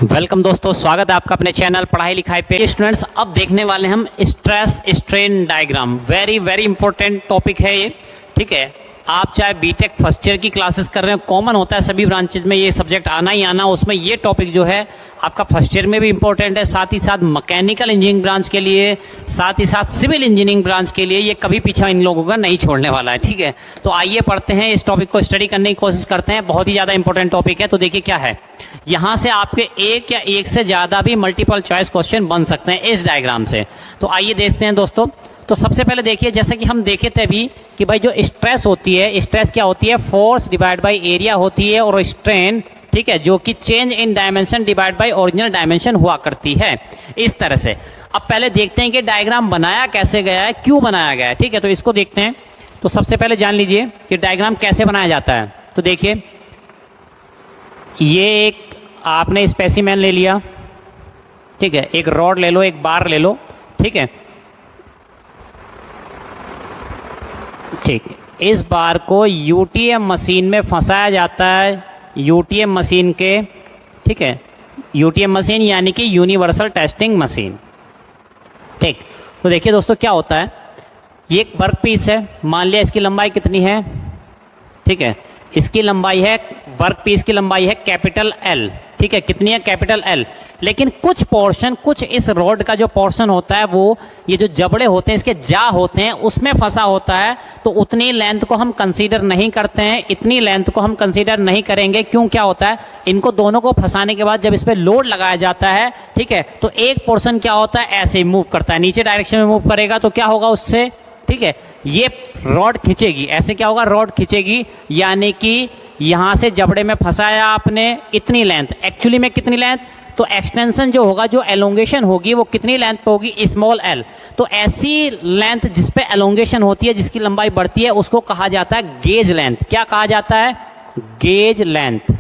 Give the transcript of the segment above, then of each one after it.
Welcome दोस्तों, स्वागत है आपका अपने चैनल पढ़ाई लिखाई पे। स्टूडेंट्स, अब देखने वाले हम stress strain diagram. Very very important topic है ये। ठीक है, आप चाहे बीटेक फर्स्ट ईयर की क्लासेस कर रहे हो, कॉमन होता है सभी ब्रांचेज में ये सब्जेक्ट आना ही आना। उसमें ये टॉपिक जो है आपका फर्स्ट ईयर में भी इंपॉर्टेंट है, साथ ही साथ मैकेनिकल इंजीनियरिंग ब्रांच के लिए, साथ ही साथ सिविल इंजीनियरिंग ब्रांच के लिए ये कभी पीछा इन लोगों का नहीं छोड़ने वाला है। ठीक है, तो आइए पढ़ते हैं, इस टॉपिक को स्टडी करने की कोशिश करते हैं। बहुत ही ज़्यादा इंपॉर्टेंट टॉपिक है। तो देखिए क्या है, यहाँ से आपके एक या एक से ज़्यादा भी मल्टीपल चॉइस क्वेश्चन बन सकते हैं इस डायग्राम से। तो आइए देखते हैं दोस्तों। तो सबसे पहले देखिए, जैसे कि हम देखे थे अभी कि भाई जो स्ट्रेस होती है, स्ट्रेस क्या होती है, फोर्स डिवाइड बाय एरिया होती है, और स्ट्रेन, ठीक है, जो कि change in dimension divide by original dimension हुआ करती है इस तरह से। अब पहले देखते हैं कि डायग्राम बनाया कैसे गया है, क्यों बनाया गया है। ठीक है, तो इसको देखते हैं। तो सबसे पहले जान लीजिए कि डायग्राम कैसे बनाया जाता है। तो देखिए, ये एक आपने स्पेसिमेन ले लिया, ठीक है, एक रॉड ले लो, एक बार ले लो, ठीक है, ठीक। इस बार को यूटीएम मशीन में फंसाया जाता है, यूटीएम मशीन के, ठीक है, यूटीएम मशीन यानी कि यूनिवर्सल टेस्टिंग मशीन। ठीक, तो देखिए दोस्तों क्या होता है, ये एक वर्क पीस है, मान लिया इसकी लंबाई कितनी है, ठीक है, इसकी लंबाई है, वर्क पीस की लंबाई है कैपिटल एल, ठीक है, कितनी है, कैपिटल एल। लेकिन कुछ पोर्शन, कुछ इस रॉड का जो पोर्शन होता है वो ये जो जबड़े होते हैं, इसके जा होते हैं, उसमें फंसा होता है। तो उतनी लेंथ को हम कंसीडर नहीं करते हैं, इतनी लेंथ को हम कंसीडर नहीं करेंगे। क्यों, क्या होता है, इनको दोनों को फंसाने के बाद जब इस पर लोड लगाया जाता है, ठीक है, तो एक पोर्शन क्या होता है, ऐसे मूव करता है, नीचे डायरेक्शन में मूव करेगा। तो क्या होगा उससे, ठीक है, ये रॉड खींचेगी, ऐसे क्या होगा, रॉड खींचेगी, यानी कि यहाँ से जबड़े में फंसाया आपने इतनी लेंथ, एक्चुअली में कितनी लेंथ, तो एक्सटेंशन जो होगा, जो एलोंगेशन होगी वो कितनी लेंथ पे होगी, स्मॉल एल। तो ऐसी लेंथ जिस पे एलोंगेशन होती है, जिसकी लंबाई बढ़ती है, उसको कहा जाता है गेज लेंथ। क्या कहा जाता है, गेज लेंथ,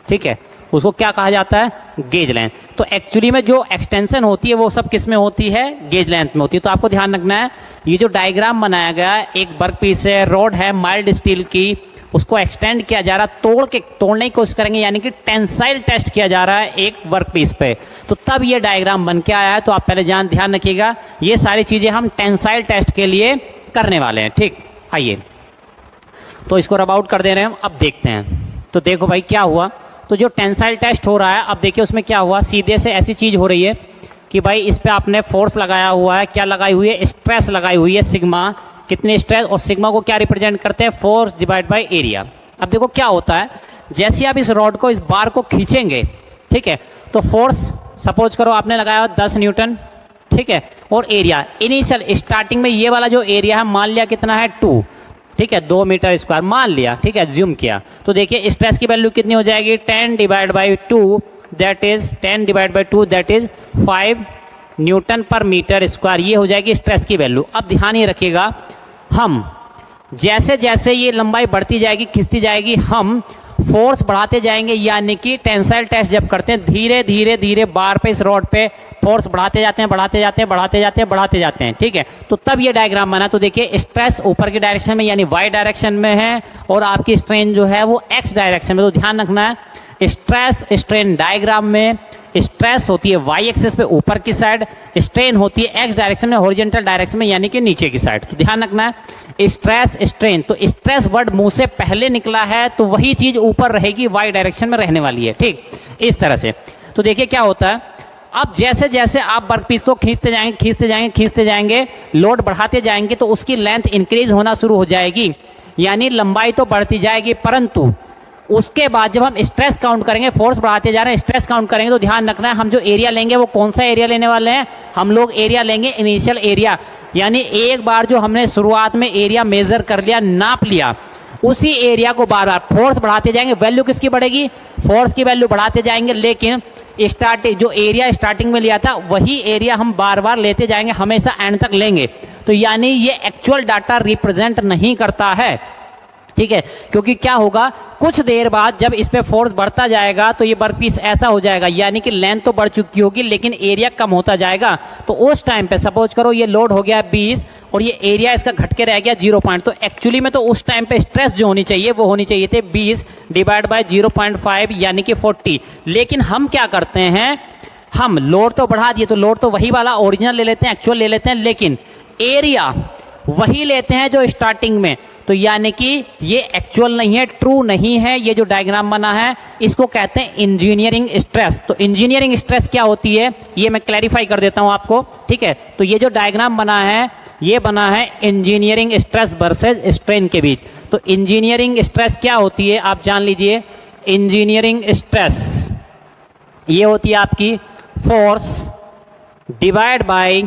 ठीक है, उसको क्या कहा जाता है, गेज लेंथ। तो एक्चुअली में जो एक्सटेंशन होती है वो सब किस में होती है, गेज लेंथ में होती है। तो आपको ध्यान रखना है, ये जो डायग्राम बनाया गया है, एक वर्क पीस है, रॉड है माइल्ड स्टील की, उसको एक्सटेंड किया जा रहा है, तोड़ने की कोशिश करेंगे, यानी कि टेंसाइल टेस्ट किया जा रहा है एक वर्क पीस पे। तो तब ये डायग्राम बन के आया है। तो आप पहले ध्यान रखिएगा, ये सारी चीजें हम टेंसाइल टेस्ट के लिए करने वाले हैं। ठीक, आइए तो इसको रब आउट कर दे रहे हैं हम। अब देखते हैं, तो देखो भाई क्या हुआ। तो जो टेंसाइल टेस्ट हो रहा है, अब देखिए उसमें क्या हुआ, सीधे से ऐसी चीज हो रही है कि भाई इस पे आपने फोर्स लगाया हुआ है, क्या लगाई हुई है, स्ट्रेस लगाई हुई है, सिग्मा, कितने स्ट्रेस, और सिग्मा को क्या रिप्रेजेंट करते हैं, फोर्स डिवाइड बाय एरिया। अब देखो क्या होता है, जैसे आप इस रॉड को, इस बार को खींचेंगे, ठीक है, तो फोर्स सपोज करो आपने लगाया 10 न्यूटन, ठीक है, और एरिया इनिशियल स्टार्टिंग में ये वाला जो एरिया है मान लिया कितना है, 2, ठीक है, 2 मीटर स्क्वायर मान लिया, ठीक है, ज्यूम किया। तो देखिए स्ट्रेस की वैल्यू कितनी हो जाएगी, 10 divide by 2, that is 10 divide by 2 that is 5 Newton पर मीटर स्क्वायर। ये हो जाएगी स्ट्रेस की वैल्यू। अब ध्यान ये रखिएगा, हम जैसे जैसे ये लंबाई बढ़ती जाएगी, खिंचती जाएगी, हम फोर्स बढ़ाते जाएंगे, यानी कि टेंसाइल टेस्ट जब करते हैं, धीरे धीरे धीरे बार पे, इस रॉड पे फोर्स बढ़ाते जाते हैं, बढ़ाते जाते हैं, बढ़ाते जाते हैं, बढ़ाते जाते हैं, ठीक है। तो तब ये डायग्राम बना। तो देखिए स्ट्रेस ऊपर की डायरेक्शन में यानी वाई डायरेक्शन में है, और आपकी स्ट्रेन जो है वो एक्स डायरेक्शन में। तो ध्यान रखना है, स्ट्रेस स्ट्रेन डायग्राम में स्ट्रेस होती है वाई एक्सिस पे ऊपर की साइड, स्ट्रेन होती है एक्स डायरेक्शन में, हॉरिजॉन्टल डायरेक्शन में यानी कि नीचे की साइड। तो ध्यान रखना है, स्ट्रेस स्ट्रेन, तो स्ट्रेस वर्ड मुंह से पहले निकला है तो वही चीज ऊपर रहेगी, वाई डायरेक्शन में रहने वाली है। ठीक, इस तरह से। तो देखिए क्या होता है, अब जैसे जैसे आप वर्क पीस को खींचते जाएंगे, खींचते जाएंगे, खींचते जाएंगे, लोड बढ़ाते जाएंगे, तो उसकी लेंथ इंक्रीज होना शुरू हो जाएगी, यानी लंबाई तो बढ़ती जाएगी। परंतु उसके बाद जब हम स्ट्रेस काउंट करेंगे, फोर्स बढ़ाते जा रहे हैं, स्ट्रेस काउंट करेंगे, तो ध्यान रखना है, हम जो एरिया लेंगे वो कौन सा एरिया लेने वाले हैं, हम लोग एरिया लेंगे इनिशियल एरिया, यानी एक बार जो हमने शुरुआत में एरिया मेजर कर लिया, नाप लिया, उसी एरिया को बार बार फोर्स बढ़ाते जाएंगे। वैल्यू किसकी बढ़ेगी, फोर्स की वैल्यू बढ़ाते जाएंगे, लेकिन स्टार्टिंग जो एरिया स्टार्टिंग में लिया था वही एरिया हम बार बार लेते जाएंगे, हमेशा एंड तक लेंगे। तो यानी ये एक्चुअल डाटा रिप्रेजेंट नहीं करता है, ठीक है, क्योंकि क्या होगा, कुछ देर बाद जब इस पे फोर्स बढ़ता जाएगा तो ये वर्कपीस ऐसा हो जाएगा, यानी कि लेंथ तो बढ़ चुकी होगी लेकिन एरिया कम होता जाएगा। तो उस टाइम पे सपोज करो ये लोड हो गया 20 और ये एरिया इसका घट के रह गया 0 पॉइंट, तो एक्चुअली में तो उस टाइम पे स्ट्रेस जो होनी चाहिए वो होनी चाहिए थे 20 डिवाइड बाय 0.5 यानी कि 40। लेकिन हम क्या करते हैं, हम लोड तो बढ़ा दिए, तो लोड तो वही वाला ओरिजिनल ले लेते हैं, एक्चुअल ले लेते हैं, लेकिन एरिया वही लेते हैं जो स्टार्टिंग में। तो यानी कि ये एक्चुअल नहीं है, ट्रू नहीं है, ये जो डायग्राम बना है इसको कहते हैं इंजीनियरिंग स्ट्रेस। तो इंजीनियरिंग स्ट्रेस क्या होती है ये मैं क्लैरिफाई कर देता हूं आपको, ठीक है। तो ये जो डायग्राम बना है ये बना है इंजीनियरिंग स्ट्रेस वर्सेज स्ट्रेन के बीच। तो इंजीनियरिंग स्ट्रेस क्या होती है आप जान लीजिए। इंजीनियरिंग स्ट्रेस ये होती है आपकी force divide by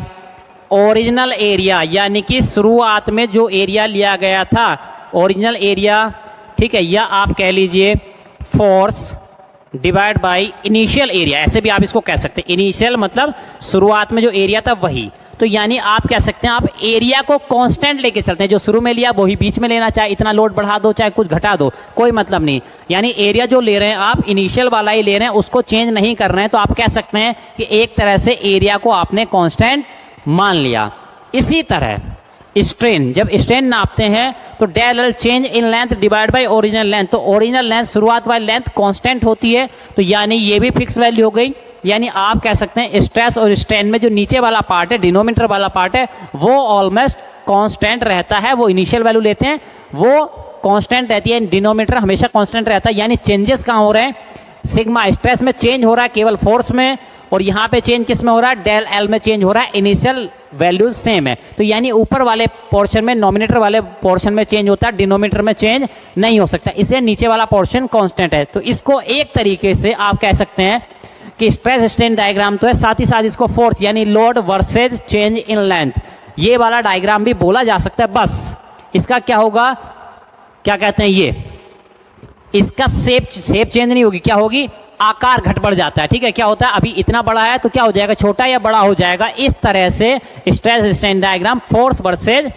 original area, यानी कि शुरुआत में जो एरिया लिया गया था ओरिजिनल एरिया, ठीक है, या आप कह लीजिए force divide by initial area, ऐसे भी आप इसको कह सकते हैं। इनिशियल मतलब शुरुआत में जो एरिया था वही। तो यानी आप कह सकते हैं आप एरिया को कांस्टेंट लेके चलते हैं, जो शुरू में लिया वही बीच में लेना, चाहे इतना लोड बढ़ा दो चाहे कुछ घटा दो, कोई मतलब नहीं। यानी एरिया जो ले रहे हैं आप इनिशियल वाला ही ले रहे हैं, उसको चेंज नहीं कर रहे हैं। तो आप कह सकते हैं कि एक तरह से एरिया को आपने कांस्टेंट मान लिया। इसी तरह स्ट्रेन, जब स्ट्रेन नापते हैं तो del L change in length divide by original length. तो ओरिजिनल लेंथ शुरुआत वाली लेंथ कांस्टेंट होती है, तो यानी ये भी फिक्स वैल्यू हो गई। यानी आप कह सकते हैं स्ट्रेस और स्ट्रेन में जो नीचे वाला पार्ट है, डिनोमिनेटर वाला पार्ट है, वो ऑलमोस्ट कांस्टेंट रहता है। वो इनिशियल वैल्यू लेते हैं वो कांस्टेंट रहती है, डिनोमिनेटर हमेशा कांस्टेंट रहता है। यानी चेंजेस कहाँ हो रहे हैं, सिग्मा स्ट्रेस में चेंज हो रहा है केवल फोर्स में, और यहाँ पे चेंज किस में हो रहा है, डेल एल में चेंज हो रहा है, इनिशियल वैल्यूज सेम है। तो यानी ऊपर वाले पोर्शन में, नॉमिनेटर वाले पोर्शन में चेंज होता है, डिनोमिनेटर में चेंज नहीं हो सकता, इसलिए नीचे वाला पोर्शन कांस्टेंट है। तो इसको एक तरीके से आप कह सकते हैं कि स्ट्रेस स्ट्रेन डायग्राम तो है, साथ ही साथ इसको फोर्स यानी load versus change in length ये वाला डायग्राम भी बोला जा सकता है। बस इसका क्या होगा, क्या कहते हैं, ये इसका शेप चेंज नहीं होगी, क्या होगी, आकार घट बढ़ जाता है। ठीक है, क्या होता है, अभी इतना बड़ा है तो क्या हो जाएगा, छोटा या बड़ा हो जाएगा। इस तरह से stress strain diagram force versus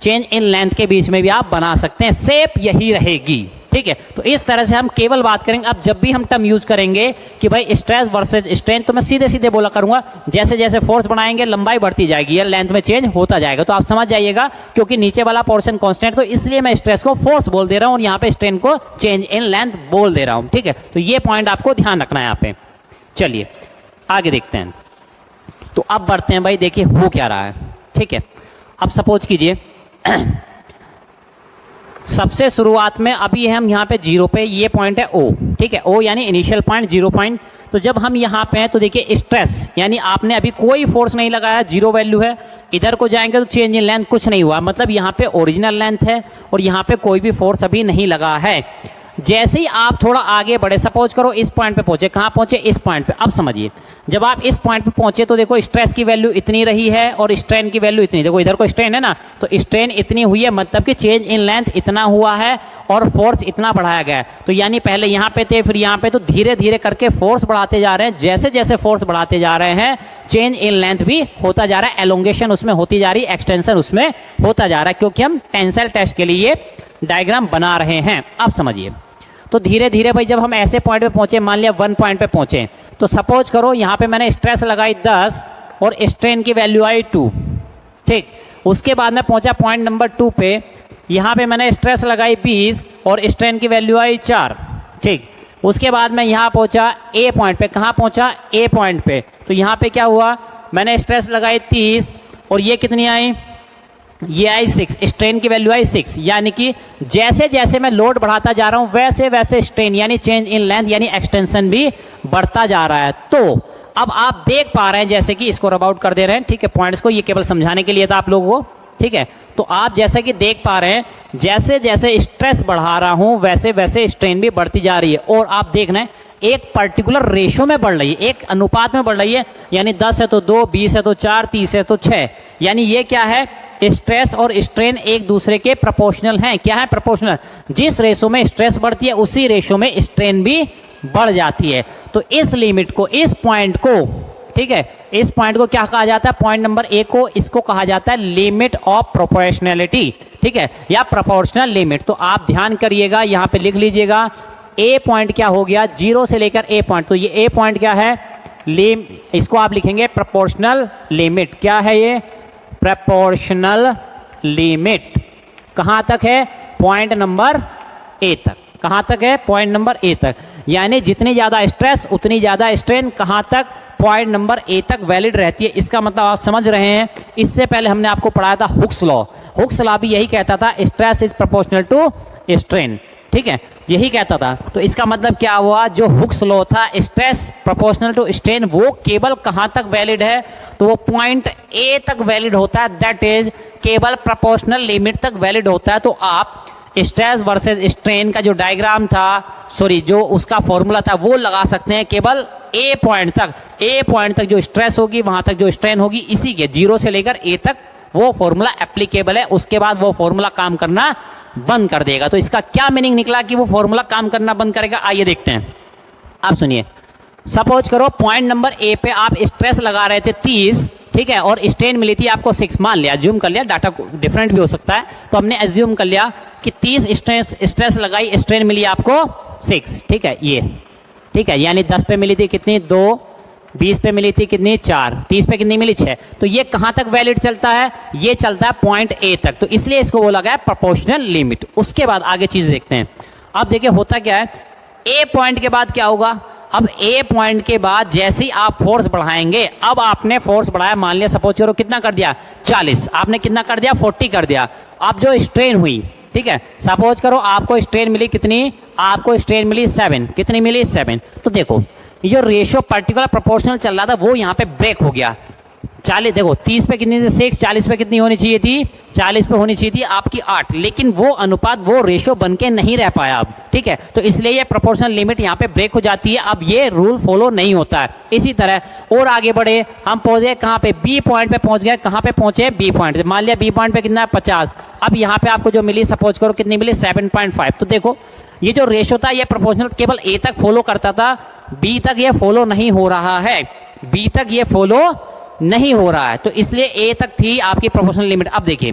change in length के बीच में भी आप बना सकते हैं, शेप यही रहेगी। ठीक है, तो इस तरह से हम केवल बात करेंगे। अब जब भी हम टर्म यूज करेंगे कि भाई स्ट्रेस वर्सेज स्ट्रेन, तो मैं सीधे सीधे बोला करूंगा, जैसे जैसे फोर्स बढ़ाएंगे लंबाई बढ़ती जाएगी या लेंथ में चेंज होता जाएगा। तो आप समझ जाइएगा, क्योंकि नीचे वाला पोर्शन कांस्टेंट, तो इसलिए मैं स्ट्रेस को फोर्स बोल दे रहा हूं और यहाँ पे स्ट्रेन को चेंज इन लेंथ बोल दे रहा हूं। ठीक है, तो ये पॉइंट आपको ध्यान रखना है यहाँ पे। चलिए आगे देखते हैं। तो अब बढ़ते हैं भाई, देखिए हो क्या रहा है। ठीक है, अब सपोज कीजिए सबसे शुरुआत में अभी हम यहाँ पे 0 पे, ये पॉइंट है O, ठीक है, O यानी इनिशियल पॉइंट 0 पॉइंट। तो जब हम यहाँ पे हैं तो देखिए स्ट्रेस यानी आपने अभी कोई फोर्स नहीं लगाया, 0 वैल्यू है। इधर को जाएंगे तो चेंज इन लेंथ कुछ नहीं हुआ, मतलब यहाँ पे ओरिजिनल लेंथ है और यहाँ पे कोई भी फोर्स अभी नहीं लगा है। जैसे ही आप थोड़ा आगे बढ़े, सपोज करो इस पॉइंट पे पहुंचे, कहाँ पहुंचे, इस पॉइंट पे। अब समझिए, जब आप इस पॉइंट पे पहुंचे तो देखो स्ट्रेस की वैल्यू इतनी रही है और स्ट्रेन की वैल्यू इतनी, देखो इधर को स्ट्रेन है ना, तो स्ट्रेन इतनी हुई है, मतलब कि चेंज इन लेंथ इतना हुआ है और फोर्स इतना बढ़ाया गया है। तो यानी पहले यहाँ पे थे फिर यहाँ पे, तो धीरे धीरे करके फोर्स बढ़ाते जा रहे हैं। जैसे जैसे फोर्स बढ़ाते जा रहे हैं चेंज इन लेंथ भी होता जा रहा है, एलोंगेशन उसमें होती जा रही है, एक्सटेंशन उसमें होता जा रहा है, क्योंकि हम टेंसाइल टेस्ट के लिए डायग्राम बना रहे हैं। अब समझिए, तो धीरे धीरे भाई जब हम ऐसे पॉइंट पे पहुंचे, मान लिया 1 पॉइंट पे पहुंचे, तो सपोज करो यहाँ पे मैंने स्ट्रेस लगाई 10 और स्ट्रेन की वैल्यू आई 2। ठीक, उसके बाद मैं पहुंचा पॉइंट नंबर 2 पे, यहाँ पे मैंने स्ट्रेस लगाई 20 और स्ट्रेन की वैल्यू आई 4। ठीक, उसके बाद मैं यहाँ पहुंचा A पॉइंट पे, कहाँ पहुंचा, A पॉइंट पे। तो यहाँ पे क्या हुआ, मैंने स्ट्रेस लगाई 30 और ये कितनी आई, ये आई 6, स्ट्रेन की वैल्यू आई 6। यानी कि जैसे जैसे मैं लोड बढ़ाता जा रहा हूं वैसे वैसे स्ट्रेन यानी चेंज इन लेंथ यानी एक्सटेंशन भी बढ़ता जा रहा है। तो अब आप देख पा रहे हैं, जैसे कि इसको रब आउट कर दे रहे हैं, ठीक है, पॉइंट्स को, ये केवल समझाने के लिए था आप लोगों को। ठीक है, तो आप जैसे कि देख पा रहे हैं, जैसे जैसे स्ट्रेस बढ़ा रहा हूं वैसे वैसे स्ट्रेन भी बढ़ती जा रही है, और आप देख रहे हैं एक पर्टिकुलर रेशो में बढ़ रही है, एक अनुपात में बढ़ रही है। यानी 10 है तो 2, 20 है तो 4, 30 है तो 6। यानी ये क्या है, स्ट्रेस और स्ट्रेन एक दूसरे के प्रोपोर्शनल हैं। क्या है, प्रोपोर्शनल। जिस रेशो में स्ट्रेस बढ़ती है उसी रेशो में स्ट्रेन भी बढ़ जाती है। तो इस लिमिट को, इस पॉइंट को, ठीक है, इस पॉइंट को क्या कहा जाता है, पॉइंट नंबर 1 को, इसको कहा जाता है लिमिट ऑफ प्रोपोर्शनैलिटी। ठीक है, या प्रोपोर्शनल लिमिट। तो आप ध्यान करिएगा, यहाँ पे लिख लीजिएगा ए पॉइंट क्या हो गया, 0 से लेकर ए पॉइंट। तो ये ए पॉइंट क्या है, इसको आप लिखेंगे प्रोपोर्शनल लिमिट। क्या है ये, प्रोपोर्शनल लिमिट। कहाँ तक है, पॉइंट नंबर ए तक। कहाँ तक है, पॉइंट नंबर ए तक। यानी जितनी ज़्यादा स्ट्रेस उतनी ज़्यादा स्ट्रेन कहाँ तक, पॉइंट नंबर ए तक वैलिड रहती है। इसका मतलब आप समझ रहे हैं। इससे पहले हमने आपको पढ़ाया था हुक्स लॉ। हुक्स लॉ भी यही कहता था, stress is proportional to strain, ठीक है, यही कहता था। तो इसका मतलब क्या हुआ, जो हुक्स लॉ था स्ट्रेस प्रोपोर्शनल टू स्ट्रेन, वो केवल कहाँ तक वैलिड है, तो वो पॉइंट ए तक वैलिड होता है, दैट इज केवल प्रोपोर्शनल लिमिट तक वैलिड होता है। तो आप स्ट्रेस वर्सेस स्ट्रेन का जो डायग्राम था, सॉरी जो उसका फॉर्मूला था, वो लगा सकते हैं केवल ए पॉइंट तक। ए पॉइंट तक जो स्ट्रेस होगी वहां तक जो स्ट्रेन होगी, इसी के 0 से लेकर ए तक वो फॉर्मूला एप्लीकेबल है। उसके बाद वो फॉर्मूला काम करना बंद कर देगा। तो इसका क्या मीनिंग निकला कि वो फॉर्मूला काम करना बंद करेगा, आइए देखते हैं। आप सुनिए, सपोज करो पॉइंट नंबर ए पे आप स्ट्रेस लगा रहे थे 30, ठीक है, और स्ट्रेन मिली थी आपको 6। मान लिया, एज्यूम कर लिया, डाटा डिफरेंट भी हो सकता है, तो हमने एज्यूम कर लिया कि 30 स्ट्रेस लगाई, स्ट्रेन मिली आपको 6, ठीक है, ये ठीक है। यानी 10 पे मिली थी कितनी, 2, 20 पे मिली थी कितनी, 4, 30 पे कितनी मिली, 6। तो ये कहाँ तक वैलिड चलता है, ये चलता है पॉइंट ए तक। तो इसलिए इसको बोला गया प्रोपोर्शनल लिमिट। उसके बाद आगे चीज देखते हैं। अब देखिए होता क्या है, ए पॉइंट के बाद क्या होगा, अब ए पॉइंट के बाद जैसे ही आप फोर्स बढ़ाएंगे, अब आपने फोर्स बढ़ाया, मान लिया सपोज करो कितना कर दिया, 40, आपने कितना कर दिया, 40 कर दिया। अब जो स्ट्रेन हुई, ठीक है, सपोज करो आपको स्ट्रेन मिली कितनी, आपको स्ट्रेन मिली 7, कितनी मिली, 7। तो देखो ये जो रेशियो पर्टिकुलर प्रोपोर्शनल चल रहा था वो यहाँ पे ब्रेक हो गया। 40 देखो, 30 पे कितनी थी 6, 40 पे कितनी होनी चाहिए थी, 40 पे होनी चाहिए थी आपकी 8, लेकिन वो अनुपात, वो रेशियो बन के नहीं रह पाया अब, ठीक है। तो इसलिए ये प्रोपोर्शनल लिमिट यहाँ पे ब्रेक हो जाती है। अब ये रूल फॉलो नहीं होता है। इसी तरह और आगे बढ़े, हम पहुंचे कहाँ पे, बी पॉइंट पे पहुंच गए। कहाँ पे पहुंचे, बी पॉइंट। मान लिया बी पॉइंट पे कितना है, 50। अब यहाँ पे आपको जो मिली, सपोज करो कितनी मिली, 7.5। तो देखो ये जो रेशियो था, ये प्रोपोर्शनल केवल ए तक फॉलो करता था, बी तक ये फॉलो नहीं हो रहा है, बी तक ये फॉलो नहीं हो रहा है। तो इसलिए ए तक थी आपकी प्रोपोर्शनल लिमिट। अब देखिए,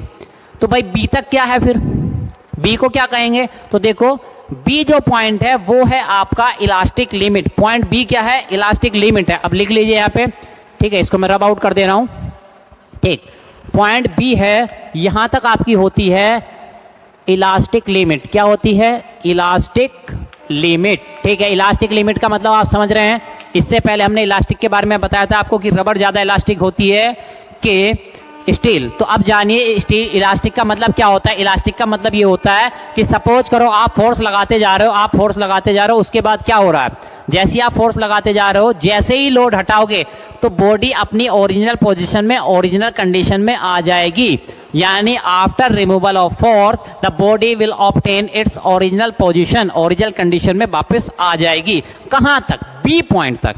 तो भाई बी तक क्या है, फिर बी को क्या कहेंगे, तो देखो बी जो पॉइंट है वो है आपका इलास्टिक लिमिट। पॉइंट बी क्या है, इलास्टिक लिमिट है। अब लिख लीजिए यहाँ पे, ठीक है, इसको मैं रब आउट कर दे रहा हूं, ठीक। पॉइंट बी है, यहां तक आपकी होती है इलास्टिक लिमिट। क्या होती है, इलास्टिक लिमिट, ठीक है। इलास्टिक लिमिट का मतलब आप समझ रहे हैं। इससे पहले हमने इलास्टिक के बारे में बताया था आपको कि रबर ज्यादा इलास्टिक होती है कि स्टील। तो अब जानिए स्टील इलास्टिक का मतलब क्या होता है। इलास्टिक का मतलब ये होता है कि सपोज करो आप फोर्स लगाते जा रहे हो, आप फोर्स लगाते जा रहे हो, उसके बाद क्या हो रहा है, जैसे ही आप फोर्स लगाते जा रहे हो, जैसे ही लोड हटाओगे तो बॉडी अपनी ओरिजिनल पोजीशन में, ओरिजिनल कंडीशन में आ जाएगी। यानी after removal of force the body will obtain its original position, original condition में वापस आ जाएगी। कहां तक, बी पॉइंट तक,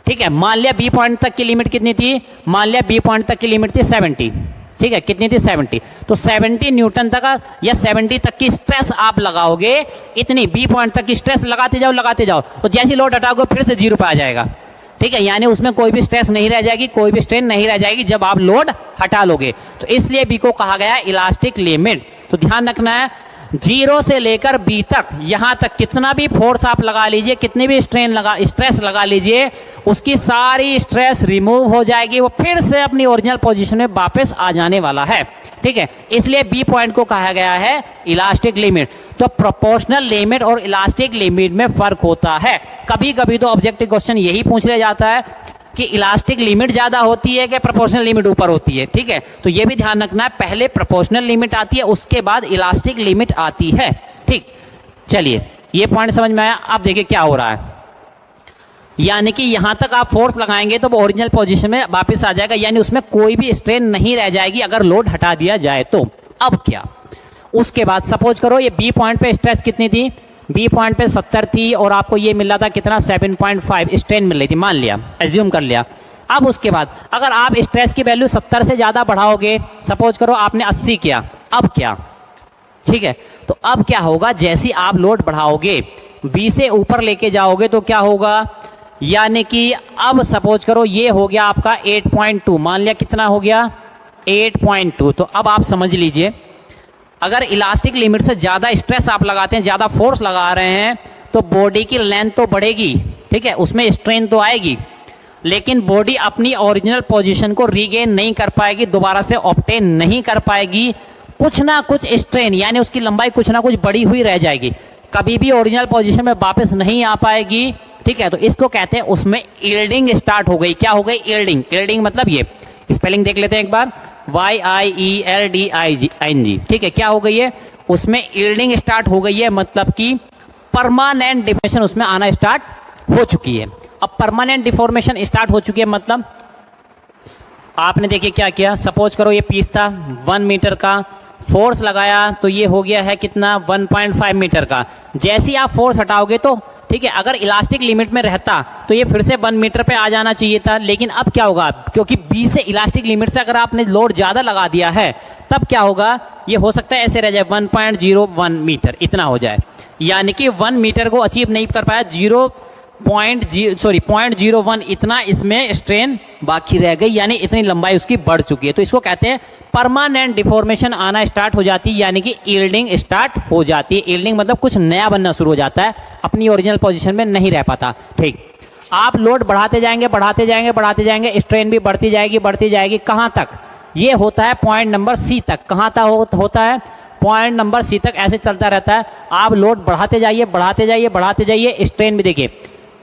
ठीक है। मान लिया बी पॉइंट तक की लिमिट कितनी थी, मान लिया बी पॉइंट तक की लिमिट थी 70, ठीक है, कितनी थी 70। तो 70 न्यूटन तक या 70 तक की स्ट्रेस आप लगाओगे, इतनी बी पॉइंट तक की स्ट्रेस लगाते जाओ लगाते जाओ, तो जैसी लोड हटाओगे फिर से 0 पे आ जाएगा, ठीक है। यानी उसमें कोई भी स्ट्रेस नहीं रह जाएगी, कोई भी स्ट्रेन नहीं रह जाएगी जब आप लोड हटा लोगे। तो इसलिए बी को कहा गया है इलास्टिक लिमिट। तो ध्यान रखना है, 0 से लेकर बी तक, यहां तक कितना भी फोर्स आप लगा लीजिए, कितनी भी स्ट्रेस लगा लीजिए, उसकी सारी स्ट्रेस रिमूव हो जाएगी, वो फिर से अपनी ओरिजिनल पोजीशन में वापस आ जाने वाला है, ठीक है। इसलिए बी पॉइंट को कहा गया है इलास्टिक लिमिट। तो प्रोपोर्शनल लिमिट और इलास्टिक लिमिट में फर्क होता है। कभी कभी तो ऑब्जेक्टिव क्वेश्चन यही पूछ लिया जाता है कि इलास्टिक लिमिट ज्यादा होती है कि प्रोपोर्शनल लिमिट ऊपर होती है, ठीक है। तो ये भी ध्यान रखना है, पहले प्रोपोर्शनल लिमिट आती है, उसके बाद इलास्टिक लिमिट आती है, ठीक। चलिए ये पॉइंट समझ में आया। अब देखिए क्या हो रहा है, यानी कि यहां तक आप फोर्स लगाएंगे तो वो ओरिजिनल पोजीशन में वापस आ जाएगा, यानी उसमें कोई भी स्ट्रेन नहीं रह जाएगी अगर लोड हटा दिया जाए तो। अब क्या, उसके बाद सपोज करो ये बी पॉइंट पे स्ट्रेस कितनी थी, बी पॉइंट पे 70 थी और आपको ये मिल रहा था कितना, 7.5 स्ट्रेन मिल रही थी, मान लिया, एज्यूम कर लिया। अब उसके बाद अगर आप स्ट्रेस की वैल्यू 70 से ज्यादा बढ़ाओगे, सपोज करो आपने 80 किया, अब क्या, ठीक है। तो अब क्या होगा, जैसे आप लोड बढ़ाओगे, बी से ऊपर लेके जाओगे तो क्या होगा, यानी कि अब सपोज करो ये हो गया आपका 8.2, मान लिया कितना हो गया 8.2। तो अब आप समझ लीजिए अगर इलास्टिक लिमिट से ज़्यादा स्ट्रेस आप लगाते हैं, ज़्यादा फोर्स लगा रहे हैं, तो बॉडी की लेंथ तो बढ़ेगी, ठीक है, उसमें स्ट्रेन तो आएगी, लेकिन बॉडी अपनी ओरिजिनल पोजीशन को रीगेन नहीं कर पाएगी, दोबारा से ऑब्टेन नहीं कर पाएगी, कुछ ना कुछ स्ट्रेन यानी उसकी लंबाई कुछ ना कुछ बढ़ी हुई रह जाएगी, कभी भी ओरिजिनल पोजीशन में वापस नहीं आ पाएगी, ठीक है। तो इसको कहते हैं उसमें यील्डिंग स्टार्ट हो गई। क्या हो गई? यील्डिंग। यील्डिंग मतलब ये स्पेलिंग देख लेते हैं एक बार, YIELDING, ठीक है। क्या हो गई है? उसमें यील्डिंग स्टार्ट हो गई है, मतलब कि परमानेंट डिफॉर्मेशन उसमें आना स्टार्ट हो चुकी है। अब परमानेंट डिफॉर्मेशन स्टार्ट हो चुकी है मतलब आपने देखिए क्या किया, सपोज करो ये पीस था 1 मीटर का, फोर्स लगाया तो ये हो गया है कितना, 1.5 मीटर का। जैसे ही आप फोर्स हटाओगे तो ठीक है, अगर इलास्टिक लिमिट में रहता तो ये फिर से 1 मीटर पे आ जाना चाहिए था, लेकिन अब क्या होगा, क्योंकि बी से इलास्टिक लिमिट से अगर आपने लोड ज़्यादा लगा दिया है, तब क्या होगा, ये हो सकता है ऐसे रह जाए 1.01 मीटर, इतना हो जाए, यानी कि 1 मीटर को अचीव नहीं कर पाया, 0.01 इतना इसमें स्ट्रेन बाकी रह गई, यानी इतनी लंबाई उसकी बढ़ चुकी है। तो इसको कहते हैं परमानेंट डिफॉर्मेशन आना स्टार्ट हो जाती है, यानी कि यील्डिंग स्टार्ट हो जाती है। यील्डिंग मतलब कुछ नया बनना शुरू हो जाता है, अपनी ओरिजिनल पोजीशन में नहीं रह पाता। ठीक, आप लोड बढ़ाते जाएंगे बढ़ाते जाएंगे बढ़ाते जाएंगे, स्ट्रेन भी बढ़ती जाएगी, कहाँ तक? ये होता है पॉइंट नंबर सी तक। कहाँ तक होता है? पॉइंट नंबर सी तक ऐसे चलता रहता है। आप लोड बढ़ाते जाइए बढ़ाते जाइए बढ़ाते जाइए, स्ट्रेन भी देखिए,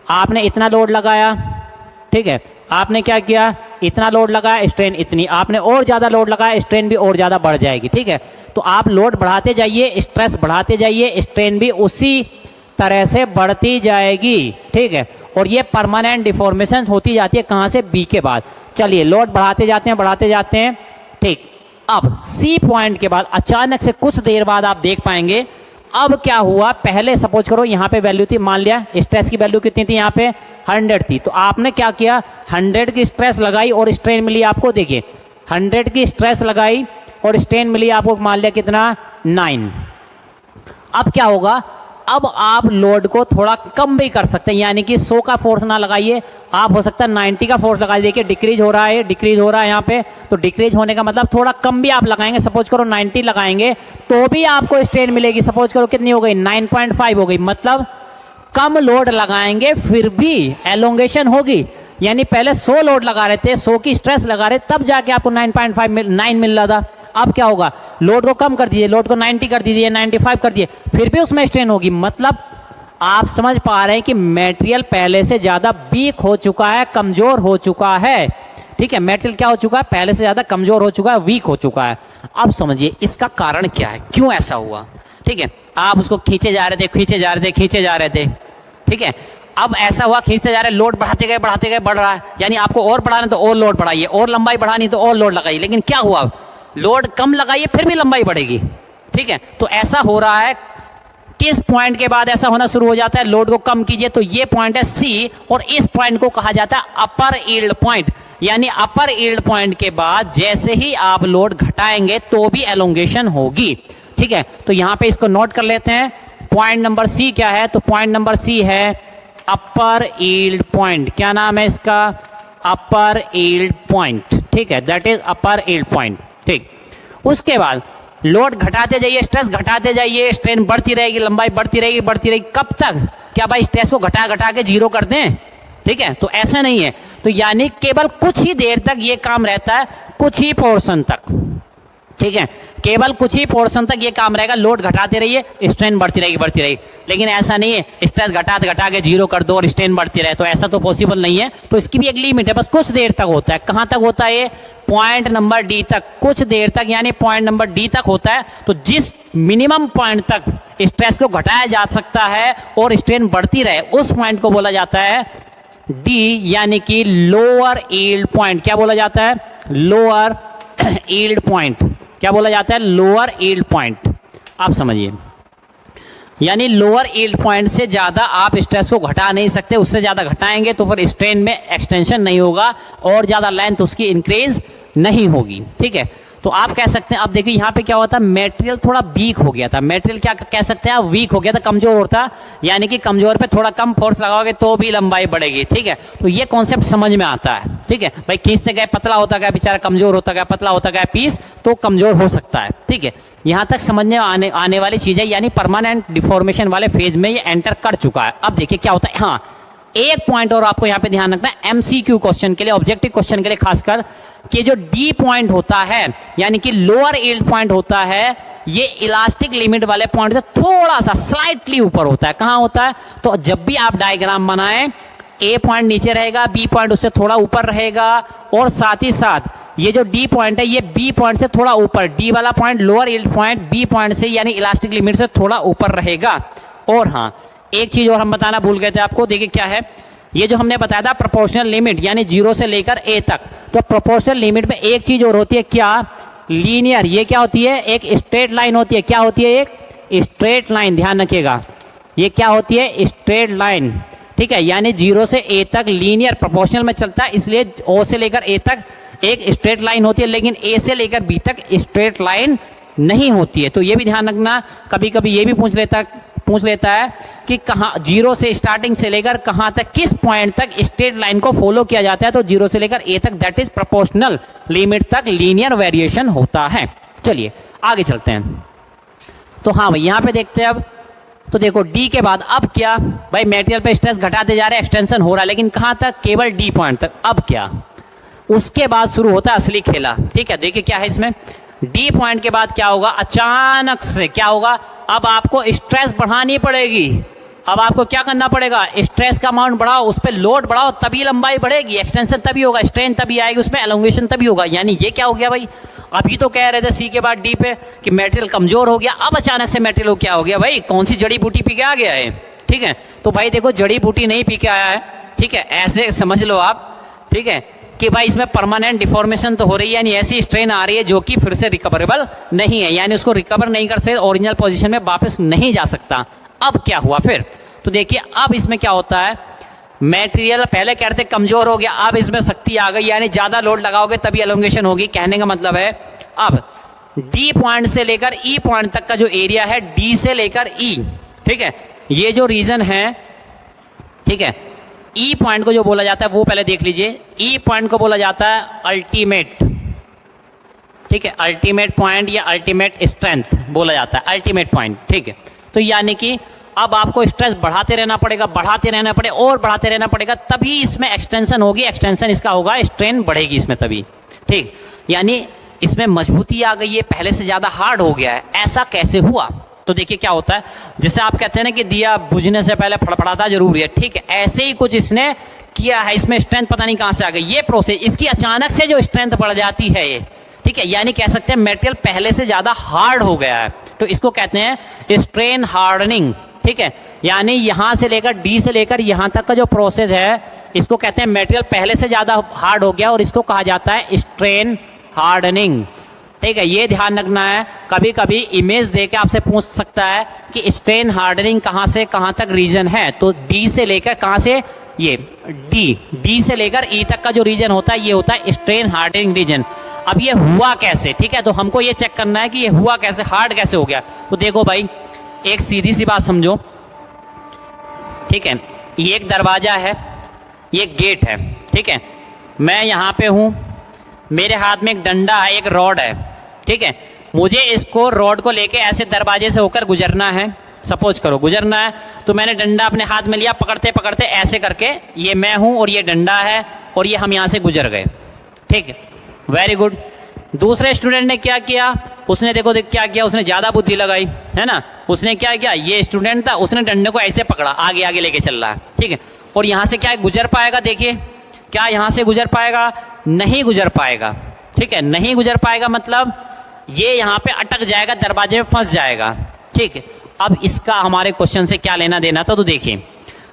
आपने इतना लोड लगाया, ठीक है, आपने क्या किया, इतना लोड लगाया, स्ट्रेन इतनी, आपने और ज़्यादा लोड लगाया, स्ट्रेन भी और ज़्यादा बढ़ जाएगी, ठीक है। तो आप लोड बढ़ाते जाइए, स्ट्रेस बढ़ाते जाइए, स्ट्रेन भी उसी तरह से बढ़ती जाएगी, ठीक है। और ये परमानेंट डिफॉर्मेशन होती जाती है, कहाँ से? बी के बाद। चलिए लोड बढ़ाते जाते हैं, ठीक। अब सी पॉइंट के बाद अचानक से कुछ देर बाद आप देख पाएंगे अब क्या हुआ। पहले सपोज करो यहाँ पे वैल्यू थी, मान लिया स्ट्रेस की वैल्यू कितनी थी, यहाँ पे 100 थी, तो आपने क्या किया, 100 की स्ट्रेस लगाई और स्ट्रेन मिली आपको, देखिए 100 की स्ट्रेस लगाई और स्ट्रेन मिली आपको, मान लिया कितना, 9। अब क्या होगा, अब आप लोड को थोड़ा कम भी कर सकते हैं, यानी कि 100 का फोर्स ना लगाइए, आप हो सकता है 90 का फोर्स लगाइए। देखिए डिक्रीज हो रहा है यहाँ पे, तो डिक्रीज होने का मतलब थोड़ा कम भी आप लगाएंगे, सपोज करो 90 लगाएंगे तो भी आपको स्ट्रेन मिलेगी। सपोज करो कितनी हो गई, 9.5 हो गई, मतलब कम लोड लगाएंगे फिर भी एलोंगेशन होगी। यानी पहले 100 लोड लगा रहे थे, 100 की स्ट्रेस लगा रहे, तब जाके आपको 9.5 मिल रहा था। अब क्या होगा, लोड को कम कर दीजिए, लोड को 90 कर दीजिए, 95 कर दीजिए, फिर भी उसमें स्ट्रेन होगी। मतलब आप समझ पा रहे हैं कि मटेरियल पहले से ज्यादा वीक हो चुका है, कमजोर हो चुका है, ठीक है। मटेरियल क्या हो चुका है, पहले से ज्यादा कमजोर हो चुका है, वीक हो चुका है। अब समझिए इसका कारण क्या है, क्यों ऐसा हुआ, ठीक है। आप उसको खींचे जा रहे थे, ठीक है। अब ऐसा हुआ, खींचते जा रहे, लोड बढ़ाते गए बढ़ रहा है, यानी आपको और बढ़ाना तो और लोड बढ़ाइए, और लंबाई बढ़ानी तो और लोड लगाइए, लेकिन क्या हुआ, लोड कम लगाइए फिर भी लंबाई बढ़ेगी, ठीक है। तो ऐसा हो रहा है, किस पॉइंट के बाद ऐसा होना शुरू हो जाता है, लोड को कम कीजिए, तो ये पॉइंट है सी, और इस पॉइंट को कहा जाता है अपर यील्ड पॉइंट। यानी अपर यील्ड पॉइंट के बाद जैसे ही आप लोड घटाएंगे तो भी एलोंगेशन होगी, ठीक है। तो यहां पे इसको नोट कर लेते हैं, पॉइंट नंबर सी क्या है, तो पॉइंट नंबर सी है अपर यील्ड पॉइंट। क्या नाम है इसका, अपर यील्ड पॉइंट, ठीक है, that is upper yield point, ठीक। उसके बाद लोड घटाते जाइए, स्ट्रेस घटाते जाइए, स्ट्रेन बढ़ती रहेगी, लंबाई बढ़ती रहेगी, कब तक, क्या भाई स्ट्रेस को घटा के जीरो कर दें, ठीक है। तो ऐसा नहीं है, तो यानी केवल कुछ ही देर तक ये काम रहता है, कुछ ही पोर्शन तक, ठीक है, केवल कुछ ही पोर्शन तक ये काम रहेगा। लोड घटाते रहिए, स्ट्रेन बढ़ती रहेगी, लेकिन ऐसा नहीं है स्ट्रेस घटा के जीरो कर दो और स्ट्रेन बढ़ती रहे, तो ऐसा तो पॉसिबल नहीं है। तो इसकी भी एक लिमिट है, बस कुछ देर तक होता है। कहां तक होता है ये, पॉइंट नंबर डी तक, कुछ देर तक, यानी पॉइंट नंबर डी तक होता है। तो जिस मिनिमम पॉइंट तक स्ट्रेस को घटाया जा सकता है और स्ट्रेन बढ़ती रहे, उस पॉइंट को बोला जाता है डी, यानी कि लोअर यील्ड पॉइंट। क्या बोला जाता है, लोअर यील्ड पॉइंट। क्या बोला जाता है, लोअर यील्ड पॉइंट। आप समझिए, यानी लोअर यील्ड पॉइंट से ज्यादा आप स्ट्रेस को घटा नहीं सकते, उससे ज्यादा घटाएंगे तो फिर स्ट्रेन में एक्सटेंशन नहीं होगा और ज्यादा लेंथ उसकी इंक्रीज नहीं होगी, ठीक है। तो आप कह सकते हैं, अब देखिए यहाँ पे क्या होता है, मेटेरियल थोड़ा वीक हो गया था, मेटेरियल क्या कह सकते हैं, वीक हो गया था, कमजोर होता, यानी कि कमजोर पे थोड़ा कम फोर्स लगाओगे तो भी लंबाई बढ़ेगी, ठीक है। तो ये कॉन्सेप्ट समझ में आता है, ठीक है भाई, खींचते गए पतला होता गया बेचारा, कमजोर होता गया, पतला होता गया पीस, तो कमजोर हो सकता है, ठीक है। यहाँ तक समझने आने वाली चीज है, यानी परमानेंट डिफॉर्मेशन वाले फेज में ये एंटर कर चुका है। अब देखिए क्या होता है, हाँ एक पॉइंट और आपको यहाँ पे ध्यान रखना है, एमसीक्यू क्वेश्चन के लिए, ऑब्जेक्टिव क्वेश्चन के लिए खासकर, कि जो डी पॉइंट होता है यानी कि लोअर यील्ड पॉइंट होता है, ये इलास्टिक लिमिट वाले पॉइंट से थोड़ा सा स्लाइटली ऊपर होता है। कहां होता है, तो जब भी आप डायग्राम बनाएं, ए पॉइंट नीचे रहेगा, बी पॉइंट उससे थोड़ा ऊपर रहेगा, और साथ ही साथ ये जो डी पॉइंट है ये बी पॉइंट से थोड़ा ऊपर, डी वाला point lower yield point B point से यानी इलास्टिक लिमिट से थोड़ा ऊपर रहेगा। और हाँ एक चीज और हम बताना भूल गए थे आपको, देखिए क्या है, ये जो हमने बताया था प्रोपोर्शनल लिमिट यानी 0 से लेकर ए तक, तो प्रोपोर्शनल लिमिट में एक चीज और होती है, क्या, लीनियर, ये क्या होती है, एक स्ट्रेट लाइन होती है, क्या होती है, एक स्ट्रेट लाइन, ध्यान रखिएगा, ये क्या होती है, स्ट्रेट लाइन, ठीक है, यानी 0 से ए तक लीनियर प्रोपोर्शनल में चलता है, इसलिए ओ से लेकर ए तक एक स्ट्रेट लाइन होती है, लेकिन ए से लेकर बी तक स्ट्रेट लाइन नहीं होती है। तो ये भी ध्यान रखना, कभी कभी ये भी पूछ लेता है कि कहाँ 0 से स्टार्टिंग से लेकर कहाँ तक, किस पॉइंट तक स्ट्रेट लाइन को फॉलो किया जाता है, तो 0 से लेकर ए तक, दैट इज प्रोपोर्शनल लिमिट तक लीनियर वेरिएशन होता है। चलिए आगे चलते हैं। तो हाँ भाई यहाँ पे देखते हैं अब, तो देखो डी के बाद अब क्या भाई, मेटेरियल पे स्ट्रेस घटाते जा रहे हैं, एक्सटेंशन हो रहा है, लेकिन कहाँ तक, केवल डी पॉइंट तक। अब क्या, उसके बाद शुरू होता है असली खेला, ठीक है। देखिए क्या है इसमें, डी पॉइंट के बाद क्या होगा, अचानक से क्या होगा, अब आपको स्ट्रेस बढ़ानी पड़ेगी, अब आपको क्या करना पड़ेगा, स्ट्रेस का अमाउंट बढ़ाओ, उस पर लोड बढ़ाओ, तभी लंबाई बढ़ेगी, एक्सटेंशन तभी होगा, स्ट्रेन तभी आएगी, उसमें एलोंगेशन तभी होगा। यानी ये क्या हो गया भाई, अभी तो कह रहे थे सी के बाद डी पे कि मेटेरियल कमजोर हो गया, अब अचानक से मेटेरियल क्या हो गया भाई, कौन सी जड़ी बूटी पी के आ गया है, ठीक है। तो भाई देखो जड़ी बूटी नहीं पी के आया है, ठीक है, ऐसे समझ लो आप, ठीक है, कि भाई इसमें परमानेंट डिफॉर्मेशन तो हो रही है, यानी ऐसी स्ट्रेन आ रही है जो कि फिर से रिकवरेबल नहीं है, यानी उसको रिकवर नहीं कर सकते, ओरिजिनल पोजीशन में वापस नहीं जा सकता। अब क्या हुआ फिर, तो देखिए अब इसमें क्या होता है, मेटेरियल पहले कह रहे थे कमजोर हो गया, अब इसमें शक्ति आ गई, यानी ज्यादा लोड लगाओगे तभी एलोंगेशन होगी। कहने का मतलब है अब डी पॉइंट से लेकर ई पॉइंट तक का जो एरिया है, डी से लेकर ई, ठीक है, ये जो रीजन है, ठीक है, ई पॉइंट को जो बोला जाता है वो पहले देख लीजिए, ई पॉइंट को बोला जाता है अल्टीमेट, ठीक है, अल्टीमेट पॉइंट या अल्टीमेट स्ट्रेंथ बोला जाता है, अल्टीमेट पॉइंट, ठीक है। तो यानी कि अब आपको स्ट्रेस बढ़ाते रहना पड़ेगा, बढ़ाते रहना पड़े और बढ़ाते रहना पड़ेगा, तभी इसमें एक्सटेंशन होगी, एक्सटेंशन इसका होगा, स्ट्रेन बढ़ेगी इसमें तभी, ठीक, यानी इसमें मजबूती आ गई है, पहले से ज्यादा हार्ड हो गया है। ऐसा कैसे हुआ, तो देखिए क्या होता है, जैसे आप कहते हैं ना कि दिया बुझने से पहले फड़फड़ाता जरूर है, ठीक है, ऐसे ही कुछ इसने किया है, इसमें स्ट्रेंथ पता नहीं कहां से आ गई, ये प्रोसेस, इसकी अचानक से जो स्ट्रेंथ बढ़ जाती है ये, ठीक है, यानी कह सकते हैं मेटेरियल पहले से ज्यादा हार्ड हो गया है, तो इसको कहते हैं स्ट्रेन हार्डनिंग, ठीक है, यानी यहां से लेकर डी से लेकर यहां तक का जो प्रोसेस है, इसको कहते हैं मेटेरियल पहले से ज्यादा हार्ड हो गया, और इसको कहा जाता है स्ट्रेन हार्डनिंग, ठीक है। ये ध्यान रखना है, कभी कभी इमेज देके आपसे पूछ सकता है कि स्ट्रेन हार्डनिंग कहां से कहां तक रीजन है, तो डी से लेकर कहां से, ये डी से लेकर ई तक का जो रीजन होता है ये होता है स्ट्रेन हार्डनिंग रीजन। अब ये हुआ कैसे, ठीक है, तो हमको ये चेक करना है कि ये हुआ कैसे, हार्ड कैसे हो गया। तो देखो भाई एक सीधी सी बात समझो, ठीक है, ये एक दरवाजा है, ये गेट है, ठीक है, मैं यहाँ पे हूँ, मेरे हाथ में एक डंडा है, एक रॉड है, ठीक है, मुझे इसको रॉड को लेके ऐसे दरवाजे से होकर गुजरना है, सपोज करो गुजरना है, तो मैंने डंडा अपने हाथ में लिया, पकड़ते पकड़ते ऐसे करके, ये मैं हूं और ये डंडा है और ये हम यहां से गुजर गए, ठीक है, वेरी गुड। दूसरे स्टूडेंट ने क्या किया, उसने देखो क्या किया, उसने ज्यादा बुद्धि लगाई, है ना, उसने क्या किया, ये स्टूडेंट था, उसने डंडे को ऐसे पकड़ा, आगे आगे लेके चल रहा है, ठीक है, और यहां से क्या गुजर पाएगा, देखिए क्या यहां से गुजर पाएगा, नहीं गुजर पाएगा, ठीक है, नहीं गुजर पाएगा, मतलब ये यहां पे अटक जाएगा, दरवाजे में फंस जाएगा, ठीक है। अब इसका हमारे क्वेश्चन से क्या लेना देना था, तो देखिए,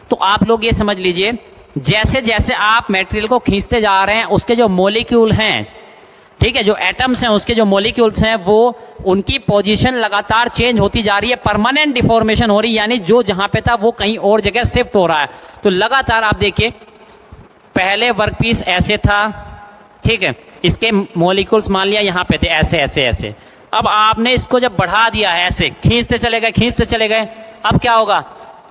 तो आप लोग ये समझ लीजिए, जैसे जैसे आप मटेरियल को खींचते जा रहे हैं, उसके जो मॉलिक्यूल हैं, ठीक है, जो एटम्स हैं, उसके जो मॉलिक्यूल्स हैं, वो उनकी पोजीशन लगातार चेंज होती जा रही है, परमानेंट डिफॉर्मेशन हो रही है, यानी जो जहां पे था वो कहीं और जगह शिफ्ट हो रहा है। तो लगातार आप देखिए, पहले वर्कपीस ऐसे था, ठीक है, इसके मॉलिक्यूल्स मान लिया यहाँ पे थे ऐसे ऐसे ऐसे, अब आपने इसको जब बढ़ा दिया है ऐसे, खींचते चले गए खींचते चले गए, अब क्या होगा,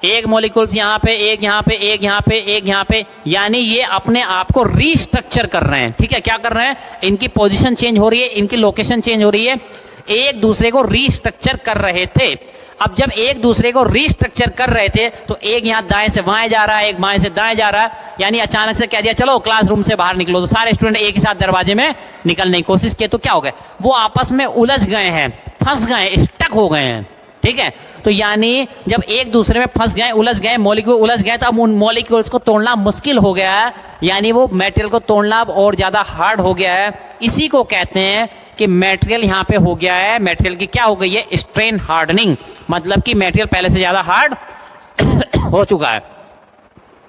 एक मॉलिक्यूल्स यहाँ पे, एक यहाँ पे, एक यहाँ पे, एक यहाँ पे, यानी ये अपने आप को रीस्ट्रक्चर कर रहे हैं। ठीक है, क्या कर रहे हैं, इनकी पोजीशन चेंज हो रही है, इनकी लोकेशन चेंज हो रही है, एक दूसरे को रीस्ट्रक्चर कर रहे थे। अब जब एक दूसरे को रीस्ट्रक्चर कर रहे थे तो एक यहाँ दाएं से बाएं जा रहा है, एक बाएं से दाएं जा रहा है, यानी अचानक से कह दिया चलो क्लासरूम से बाहर निकलो, तो सारे स्टूडेंट एक ही साथ दरवाजे में निकलने की कोशिश की, तो क्या हो गया, वो आपस में उलझ गए हैं, फंस गए, स्टक हो गए हैं। ठीक है, तो यानी जब एक दूसरे में फंस गए, उलझ गए, मॉलिक्यूल उलझ गए, तो अब उन मॉलिक्यूल्स को तोड़ना मुश्किल हो गया है, यानी वो मटेरियल को तोड़ना अब और ज्यादा हार्ड हो गया है। इसी को कहते हैं कि मटेरियल यहाँ पे हो गया है, मटेरियल की क्या हो गई है, स्ट्रेन हार्डनिंग, मतलब कि मटेरियल पहले से ज्यादा हार्ड हो चुका है।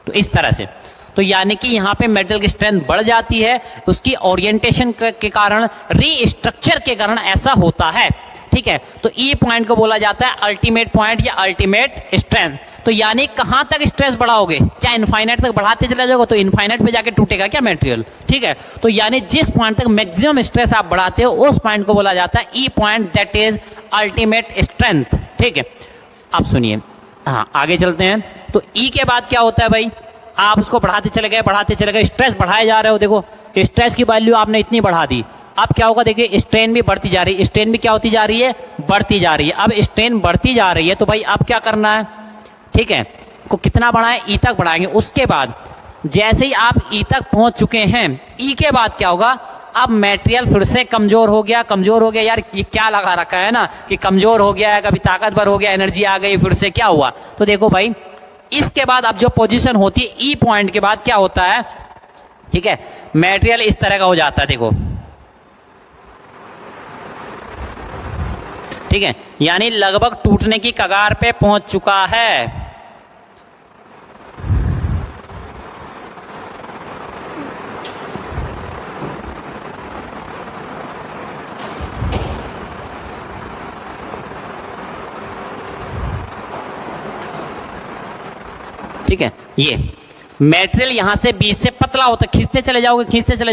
तो इस तरह से, तो यानी कि यहाँ पे मेटल की स्ट्रेंथ बढ़ जाती है, उसकी ओरिएंटेशन के कारण, रीस्ट्रक्चर के कारण ऐसा होता है। ठीक है, तो ई पॉइंट को बोला जाता है अल्टीमेट पॉइंट या अल्टीमेट स्ट्रेंथ। तो यानी कहां तक स्ट्रेस बढ़ाओगे, क्या इनफाइनाइट तक बढ़ाते चले जाओगे तो इनफाइनाइट पे जाके टूटेगा क्या मटेरियल। ठीक है, तो यानी जिस पॉइंट तक मैक्सिमम स्ट्रेस आप बढ़ाते हो उस पॉइंट को बोला जाता है ई point, that is ultimate strength. ठीक है, आप सुनिए, हाँ आगे चलते हैं। तो ई के बाद क्या होता है भाई, आप उसको बढ़ाते चले गए, स्ट्रेस बढ़ाए जा रहे हो, देखो स्ट्रेस की वैल्यू आपने इतनी बढ़ा दी, अब क्या होगा, देखिए स्ट्रेन भी बढ़ती जा रही है, स्ट्रेन भी क्या होती जा रही है, बढ़ती जा रही है। अब स्ट्रेन बढ़ती जा रही है तो भाई अब क्या करना है, ठीक है, को कितना बढ़ाएं, ई तक बढ़ाएंगे। उसके बाद जैसे ही आप ई तक पहुंच चुके हैं, ई के बाद क्या होगा, अब मटेरियल फिर से कमजोर हो गया, यार ये क्या लगा रखा है ना कि कमजोर हो गया है, कभी ताकतवर हो गया, एनर्जी आ गई, फिर से क्या हुआ। तो देखो भाई इसके बाद अब जो पोजीशन होती है ई पॉइंट के बाद क्या होता है, ठीक है, मटेरियल इस तरह का हो जाता है, देखो ठीक है, यानी लगभग टूटने की कगार पे पहुंच चुका है। ठीक है, ये मटेरियल यहां से बीच से पतला होता, खींचते चले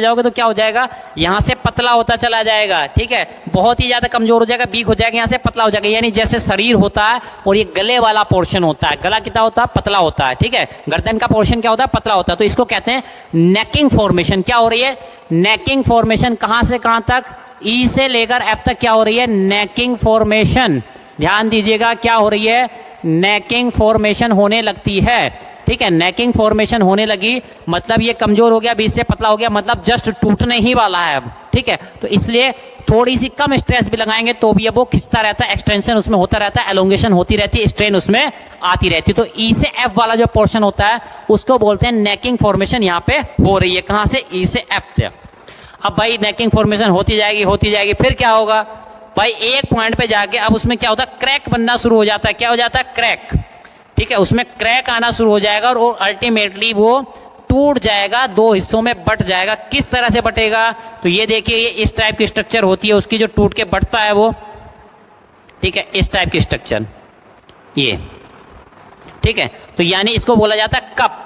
जाओगे तो क्या हो जाएगा, यहां से पतला होता चला जाएगा। ठीक है, बहुत ही ज्यादा कमजोर हो जाएगा, वीक हो जाएगा, यहां से पतला हो जाएगा, यानी जैसे शरीर होता है और ये गले वाला पोर्शन होता है, गला कितना होता है, पतला होता है। ठीक है, गर्दन का पोर्शन क्या होता है, पतला होता है। तो इसको कहते हैं नेकिंग फॉर्मेशन। क्या हो रही है, नेकिंग फॉर्मेशन, कहां से कहां तक, ई से लेकर एफ तक क्या हो रही है, नेकिंग फॉर्मेशन। ध्यान दीजिएगा क्या हो रही है, नेकिंग फॉर्मेशन होने लगती है। ठीक है, नेकिंग फॉर्मेशन होने लगी मतलब ये कमजोर हो गया, बीच से पतला हो गया, मतलब जस्ट टूटने ही वाला है अब। ठीक है, तो इसलिए थोड़ी सी कम स्ट्रेस भी लगाएंगे तो भी अब वो खिंचता रहता है, एक्सटेंशन उसमें होता रहता है, एलोंगेशन होती रहती है, स्ट्रेन उसमें आती रहती है। तो ई से एफ वाला जो पोर्शन होता है उसको बोलते हैं नेकिंग फॉर्मेशन यहाँ पे हो रही है। कहां से, ई से एफ तक। अब भाई नेकिंग फॉर्मेशन होती जाएगी, फिर क्या होगा भाई, एक पॉइंट पे जाके अब उसमें क्या होता है, क्रैक बनना शुरू हो जाता है। क्या हो जाता है, क्रैक। ठीक है, उसमें क्रैक आना शुरू हो जाएगा और अल्टीमेटली वो टूट जाएगा, दो हिस्सों में बट जाएगा। किस तरह से बटेगा, तो ये देखिए, ये इस टाइप की स्ट्रक्चर होती है उसकी, जो टूट के बटता है वो। ठीक है, इस टाइप की स्ट्रक्चर ये। ठीक है, तो यानी इसको बोला जाता है कप।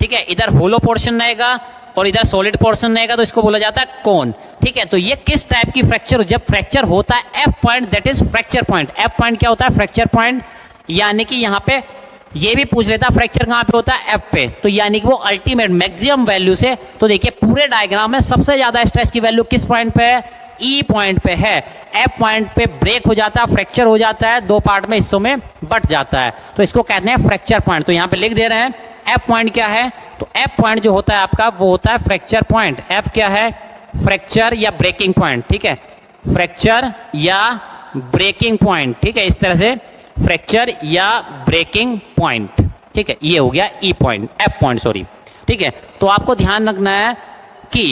ठीक है, इधर होलो पोर्शन रहेगा और इधर सॉलिड पोर्शन रहेगा, तो इसको बोला जाता है कोन। ठीक है, तो ये किस टाइप की फ्रैक्चर, जब फ्रैक्चर होता है F point, that is fracture point. F point क्या होता है, फ्रैक्चर पॉइंट। यानी कि यहाँ पे ये भी पूछ लेता फ्रैक्चर कहाँ पे होता है, एफ पे। तो यानी कि वो अल्टीमेट मैक्सिमम वैल्यू से, तो देखिए पूरे डायग्राम में सबसे ज्यादा स्ट्रेस की वैल्यू किस पॉइंट पे है, ई पॉइंट पे है। एफ पॉइंट पे ब्रेक हो जाता है, फ्रैक्चर हो जाता है, दो पार्ट में हिस्सों में बट जाता है, तो इसको कहते हैं फ्रैक्चर पॉइंट। तो यहाँ पे लिख दे रहे हैं एफ पॉइंट क्या है, तो एफ पॉइंट जो होता है आपका वो होता है फ्रैक्चर पॉइंट। एफ क्या है, फ्रैक्चर या ब्रेकिंग पॉइंट। ठीक है, फ्रैक्चर या ब्रेकिंग पॉइंट। ठीक है, इस तरह से फ्रैक्चर या ब्रेकिंग पॉइंट। ठीक है, ये हो गया ई पॉइंट, एफ पॉइंट सॉरी। ठीक है, तो आपको ध्यान रखना है कि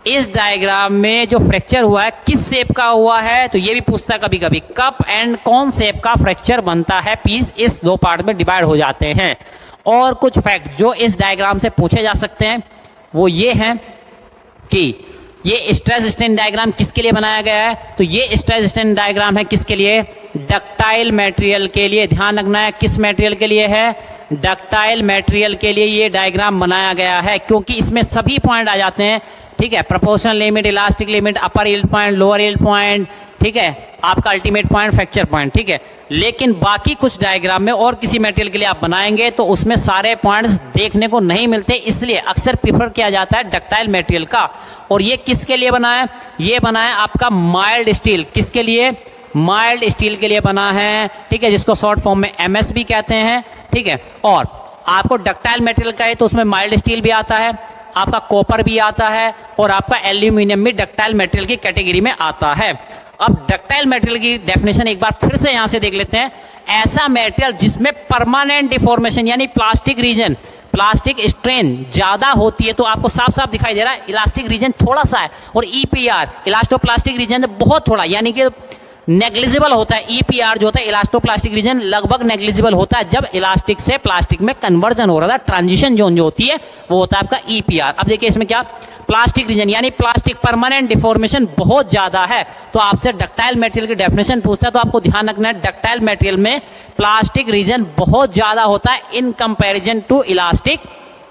इस डायग्राम में जो फ्रैक्चर हुआ है किस शेप का हुआ है, तो ये भी पूछता है कभी कभी, कप एंड कौन शेप का फ्रैक्चर बनता है, पीस इस दो पार्ट में डिवाइड हो जाते हैं। और कुछ फैक्ट जो इस डायग्राम से पूछे जा सकते हैं वो ये हैं कि ये स्ट्रेस स्ट्रेन डायग्राम किसके लिए बनाया गया है, तो ये स्ट्रेस स्ट्रेन डायग्राम है किसके लिए, डक्टाइल मटेरियल के लिए। ध्यान रखना है किस मटेरियल के लिए है, डक्टाइल मटेरियल के लिए ये डायग्राम बनाया गया है, क्योंकि इसमें सभी पॉइंट आ जाते हैं। ठीक है, proportional limit, elastic limit, upper yield point, lower yield point, ठीक है, आपका अल्टीमेट पॉइंट, फ्रैक्चर पॉइंट, ठीक है। लेकिन बाकी कुछ डायग्राम में और किसी मटेरियल के लिए आप बनाएंगे तो उसमें सारे पॉइंट्स देखने को नहीं मिलते, इसलिए अक्सर प्रीफर किया जाता है डक्टाइल मटेरियल का। और ये किसके लिए बना है? ये बना है आपका माइल्ड स्टील। किसके लिए? माइल्ड स्टील के लिए बना है, ठीक है, जिसको शॉर्ट फॉर्म में MS भी कहते हैं, ठीक है। और आपको डक्टाइल मटेरियल का है तो उसमें माइल्ड स्टील भी आता है, आपका कॉपर भी आता है, और आपका एल्यूमिनियम भी डक्टाइल मटेरियल की कैटेगरी में आता है। अब डक्टाइल मटेरियल की डेफिनेशन एक बार फिर से यहां से देख लेते हैं। ऐसा मटेरियल जिसमें परमानेंट डिफॉर्मेशन यानी प्लास्टिक रीजन, प्लास्टिक स्ट्रेन ज्यादा होती है, तो आपको साफ साफ दिखाई दे रहा है इलास्टिक रीजन थोड़ा सा है, और EPR इलास्टोप्लास्टिक रीजन बहुत थोड़ा यानी कि नेग्लिजिबल होता है। EPR जो होता है इलास्टोप्लास्टिक रीजन लगभग नेग्लिजिबल होता है जब इलास्टिक से प्लास्टिक में कन्वर्जन हो रहा था, ट्रांजिशन जोन जो होती है वो होता है आपका EPR। अब देखिए इसमें क्या, प्लास्टिक रीजन यानी प्लास्टिक परमानेंट डिफॉर्मेशन बहुत ज्यादा है, तो आपसे डक्टाइल मटेरियल की डेफिनेशन पूछता है, तो आपको ध्यान रखना है डक्टाइल मटेरियल में प्लास्टिक रीजन बहुत ज्यादा होता है in comparison to elastic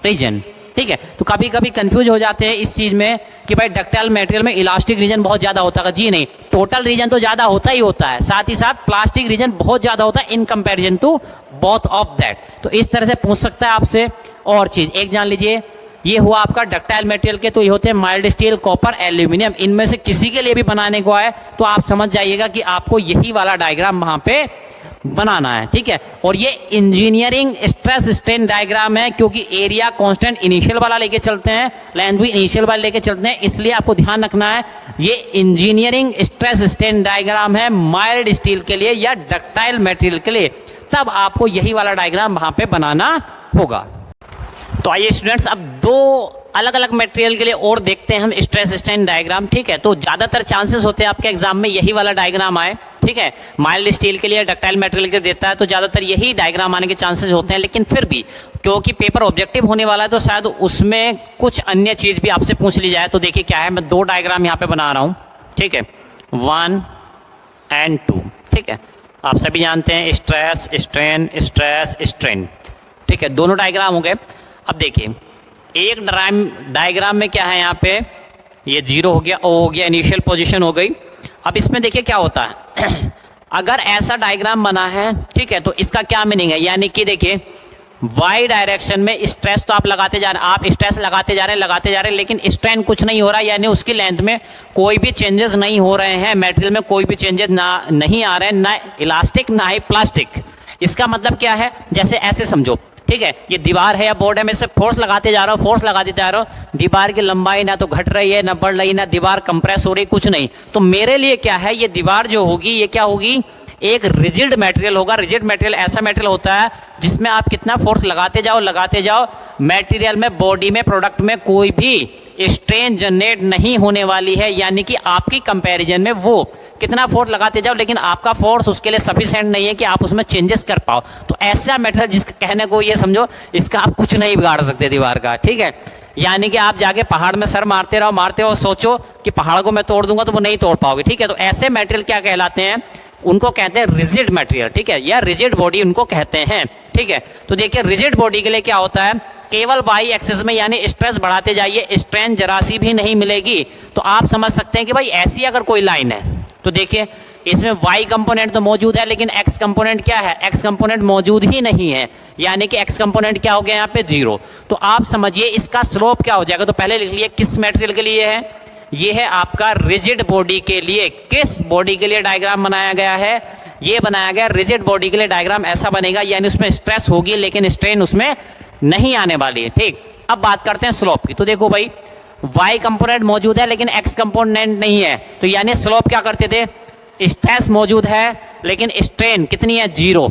region, ठीक है। तो कभी कभी कंफ्यूज हो जाते हैं इस चीज में कि भाई डक्टाइल मटेरियल में इलास्टिक रीजन बहुत ज्यादा होता है। जी नहीं, टोटल रीजन तो ज्यादा होता ही होता है, साथ ही साथ प्लास्टिक रीजन बहुत ज्यादा होता है in comparison to both of that. तो इस तरह से पूछ सकता है आपसे। और चीज एक जान लीजिए, ये हुआ आपका डक्टाइल मटेरियल के, तो ये होते हैं माइल्ड स्टील, कॉपर, एल्यूमिनियम। इनमें से किसी के लिए भी बनाने को आए तो आप समझ जाइएगा कि आपको यही वाला डायग्राम वहां पे बनाना है, ठीक है। और ये इंजीनियरिंग स्ट्रेस स्ट्रेन डायग्राम है, क्योंकि एरिया कांस्टेंट इनिशियल वाला लेके चलते हैं, लेंथ भी इनिशियल वाला लेके चलते हैं, इसलिए आपको ध्यान रखना है ये इंजीनियरिंग स्ट्रेस स्ट्रेन डायग्राम है माइल्ड स्टील के लिए या डक्टाइल मटेरियल के लिए, तब आपको यही वाला डायग्राम वहां पे बनाना होगा। तो आइए स्टूडेंट्स, अब दो अलग अलग मटेरियल के लिए और देखते हैं हम स्ट्रेस स्ट्रेन डायग्राम, ठीक है। तो ज्यादातर चांसेस होते हैं आपके एग्जाम में यही वाला डायग्राम आए, ठीक है। माइल्ड स्टील के लिए, डक्टाइल मटेरियल के देता है तो ज्यादातर यही डायग्राम आने के चांसेस होते हैं, लेकिन फिर भी क्योंकि पेपर ऑब्जेक्टिव होने वाला है तो शायद उसमें कुछ अन्य चीज भी आपसे पूछ ली जाए। तो देखिए क्या है, मैं दो डायग्राम यहाँ पे बना रहा हूँ, ठीक है, 1 और 2, ठीक है। आप सभी जानते हैं स्ट्रेस स्ट्रेन, ठीक है, दोनों डायग्राम हो गए। अब देखिए एक डायग्राम में क्या है, यहाँ पे ये 0 हो गया, O हो गया, इनिशियल पोजीशन हो गई। अब इसमें देखिए क्या होता है अगर ऐसा डायग्राम बना है, ठीक है, तो इसका क्या मीनिंग है, यानी कि देखिए Y डायरेक्शन में स्ट्रेस तो आप लगाते जा रहे हैं, आप स्ट्रेस लगाते जा रहे हैं, लेकिन स्ट्रेन कुछ नहीं हो रहा, यानी उसकी लेंथ में कोई भी चेंजेस नहीं हो रहे हैं, मटेरियल में कोई भी चेंजेस नहीं आ रहे हैं, ना इलास्टिक ना ही प्लास्टिक। इसका मतलब क्या है, जैसे ऐसे समझो, ठीक है, ये दीवार है या बोर्ड है, मैं इसे फोर्स लगाते जा रहा हूँ, फोर्स लगाते जा रहा हूँ, दीवार की लंबाई ना तो घट रही है ना बढ़ रही, ना दीवार कंप्रेस हो रही, कुछ नहीं। तो मेरे लिए क्या है, ये दीवार जो होगी ये क्या होगी, एक रिजिड मटेरियल होगा। रिजिड मटेरियल ऐसा मटेरियल होता है जिसमें आप कितना फोर्स लगाते जाओ, मटेरियल में, बॉडी में, प्रोडक्ट में कोई भी स्ट्रेन जनरेट नहीं होने वाली है, यानी कि आपकी कंपैरिजन में वो कितना फोर्स लगाते जाओ लेकिन आपका फोर्स उसके लिए सफिशिएंट नहीं है कि आप उसमें चेंजेस कर पाओ। तो ऐसा मटेरियल जिसका कहने को ये समझो, इसका आप कुछ नहीं बिगाड़ सकते दीवार का, ठीक है। यानी कि आप जाके पहाड़ में सर मारते रहो, सोचो कि पहाड़ को मैं तोड़ दूंगा तो वो नहीं तोड़ पाओगे, ठीक है। तो ऐसे मटेरियल क्या कहलाते हैं, उनको कहते हैं रिजिड मटेरियल, ठीक है, या रिजिड बॉडी उनको कहते हैं, ठीक है। तो देखिए रिजिड बॉडी के लिए क्या होता है, केवल वाई एक्सिस में यानी स्ट्रेस बढ़ाते जाइए, स्ट्रेन जरा सी भी नहीं मिलेगी। तो आप समझ सकते हैं कि भाई ऐसी अगर कोई लाइन है तो देखिए इसमें वाई कंपोनेंट तो मौजूद है लेकिन एक्स कंपोनेंट क्या है, एक्स कंपोनेंट मौजूद ही नहीं है, यानी कि एक्स कंपोनेंट क्या हो गया यहाँ पे 0। तो आप समझिए इसका स्लोप क्या हो जाएगा। तो पहले लिख लिए किस मटेरियल के लिए है, ये है आपका रिजिड बॉडी के लिए। किस बॉडी के लिए डायग्राम बनाया गया है, ये बनाया गया रिजिड बॉडी के लिए। डायग्राम ऐसा बनेगा यानी उसमें स्ट्रेस होगी लेकिन स्ट्रेन उसमें नहीं आने वाली है, ठीक। अब बात करते हैं स्लोप की। तो देखो भाई y कंपोनेंट मौजूद है लेकिन x कंपोनेंट नहीं है, तो यानी स्लोप क्या करते थे, स्ट्रेस मौजूद है लेकिन स्ट्रेन कितनी है, 0,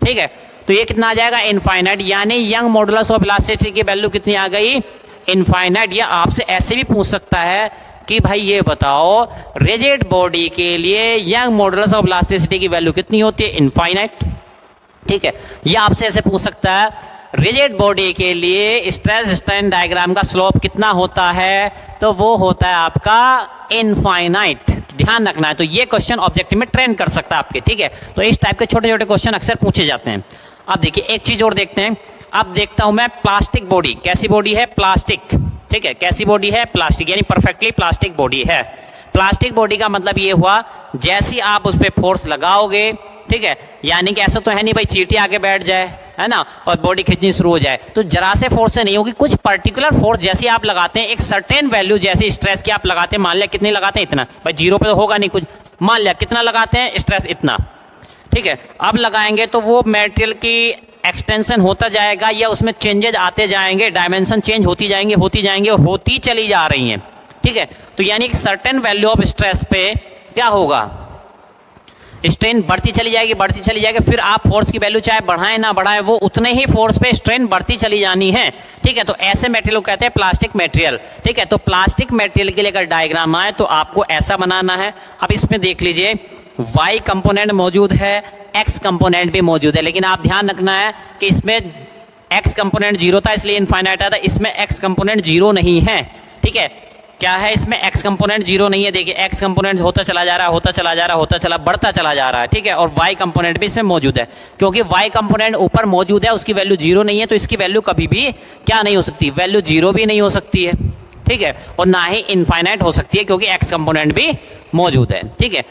ठीक है। तो ये कितना आ जाएगा, इनफाइनाइट, यानी यंग मॉडुलस ऑफ इलास्टिसिटी की वैल्यू कितनी आ गई, इनफाइनाइट। या आपसे ऐसे भी पूछ सकता है कि भाई ये बताओ रिजिड बॉडी के लिए यंग मॉडुलस ऑफ इलास्टिसिटी की वैल्यू कितनी होती है, इनफाइनाइट, ठीक है। ये आपसे ऐसे पूछ सकता है रिजिड बॉडी के लिए स्ट्रेस स्ट्रेन डायग्राम का स्लोप कितना होता है, तो वो होता है आपका इनफाइनाइट। ध्यान रखना है, तो ये क्वेश्चन ऑब्जेक्टिव में ट्रेंड कर सकता है आपके, ठीक है। तो इस टाइप के छोटे छोटे क्वेश्चन अक्सर पूछे जाते हैं। अब देखिए एक चीज और देखते हैं, अब देखता हूं मैं प्लास्टिक बॉडी, कैसी बॉडी है, प्लास्टिक, ठीक है, कैसी बॉडी है? प्लास्टिक, यानी परफेक्टली प्लास्टिक बॉडी है। प्लास्टिक बॉडी का मतलब ये हुआ जैसी आप उस पर फोर्स लगाओगे, ठीक है, यानी कि ऐसा तो है नहीं भाई चींटी आके बैठ जाए, है ना, और बॉडी खींचनी शुरू हो जाए, तो जरा से फोर्स से नहीं होगी, कुछ पर्टिकुलर फोर्स जैसी आप लगाते हैं, एक सर्टेन वैल्यू जैसी स्ट्रेस की आप लगाते हैं, मान लिया कितनी लगाते हैं, इतना, भाई जीरो पे तो होगा नहीं कुछ, मान लिया कितना लगाते हैं स्ट्रेस, इतना, ठीक है, अब लगाएंगे तो वो मेटेरियल की एक्सटेंशन होता जाएगा या उसमें चेंजेज आते जाएंगे, डायमेंशन चेंज होती जाएंगे और होती चली जा रही हैं, ठीक है, तो यानी कि सर्टेन वैल्यू ऑफ स्ट्रेस पे क्या होगा, स्ट्रेन बढ़ती चली जाएगी, फिर आप फोर्स की वैल्यू चाहे बढ़ाएं ना बढ़ाएं, वो उतने ही फोर्स पे स्ट्रेन बढ़ती चली जानी है, ठीक है, तो ऐसे मटेरियल को कहते हैं प्लास्टिक मटेरियल, ठीक है, तो प्लास्टिक मटेरियल के लिए अगर डायग्राम आए तो आपको ऐसा बनाना है। अब इसमें देख लीजिए y कंपोनेंट मौजूद है, x कंपोनेंट भी मौजूद है, लेकिन आप ध्यान रखना है कि इसमें x कंपोनेंट जीरो था इसलिए इनफाइनाइट था, इसमें x कंपोनेंट जीरो नहीं है, ठीक है, क्या है इसमें x कंपोनेंट जीरो नहीं है, देखिए x कंपोनेंट होता चला जा रहा है, बढ़ता चला जा रहा है, ठीक है, और y कंपोनेंट भी इसमें मौजूद है, क्योंकि y कंपोनेंट ऊपर मौजूद है, उसकी वैल्यू जीरो नहीं है, तो इसकी वैल्यू कभी भी क्या नहीं हो सकती, वैल्यू जीरो भी नहीं हो सकती है, ठीक है, और ना ही इनफाइनाइट हो सकती है क्योंकि x कंपोनेंट भी मौजूद है, ठीक है।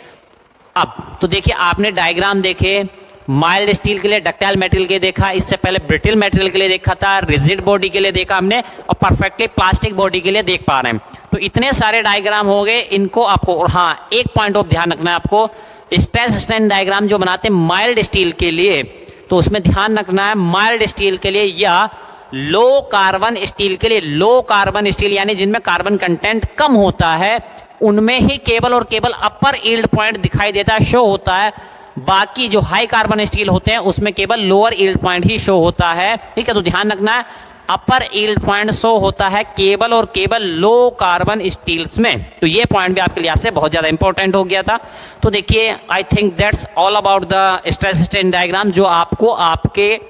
अब तो देखिए आपने डायग्राम देखे, माइल्ड स्टील के लिए, डक्टाइल मटेरियल के लिए देखा, इससे पहले ब्रिटिल मटेरियल के लिए देखा था, रिजिड बॉडी के लिए देखा हमने, और परफेक्टली प्लास्टिक बॉडी के लिए देख पा रहे हैं। तो इतने सारे डायग्राम हो गए, इनको आपको, और हाँ एक पॉइंट ऑफ ध्यान रखना है आपको, स्ट्रेस स्ट्रेन डायग्राम जो बनाते हैं माइल्ड स्टील के लिए, तो उसमें ध्यान रखना है माइल्ड स्टील के लिए या लो कार्बन स्टील के लिए, लो कार्बन स्टील यानी जिनमें कार्बन कंटेंट कम होता है, उनमें ही केवल और केवल अपर यील्ड पॉइंट दिखाई देता है, शो होता है, बाकी जो हाई कार्बन स्टील होते हैं उसमें केवल लोअर यील्ड पॉइंट ही शो होता है, ठीक है, तो ध्यान रखना है अपर यील्ड पॉइंट शो होता है केवल और केवल लो कार्बन स्टील्स में, तो ये पॉइंट भी आपके लिए से बहुत ज्यादा इंपॉर्टेंट हो गया था। तो देखिए I think that's all about the stress strain diagram, जो आपको आपके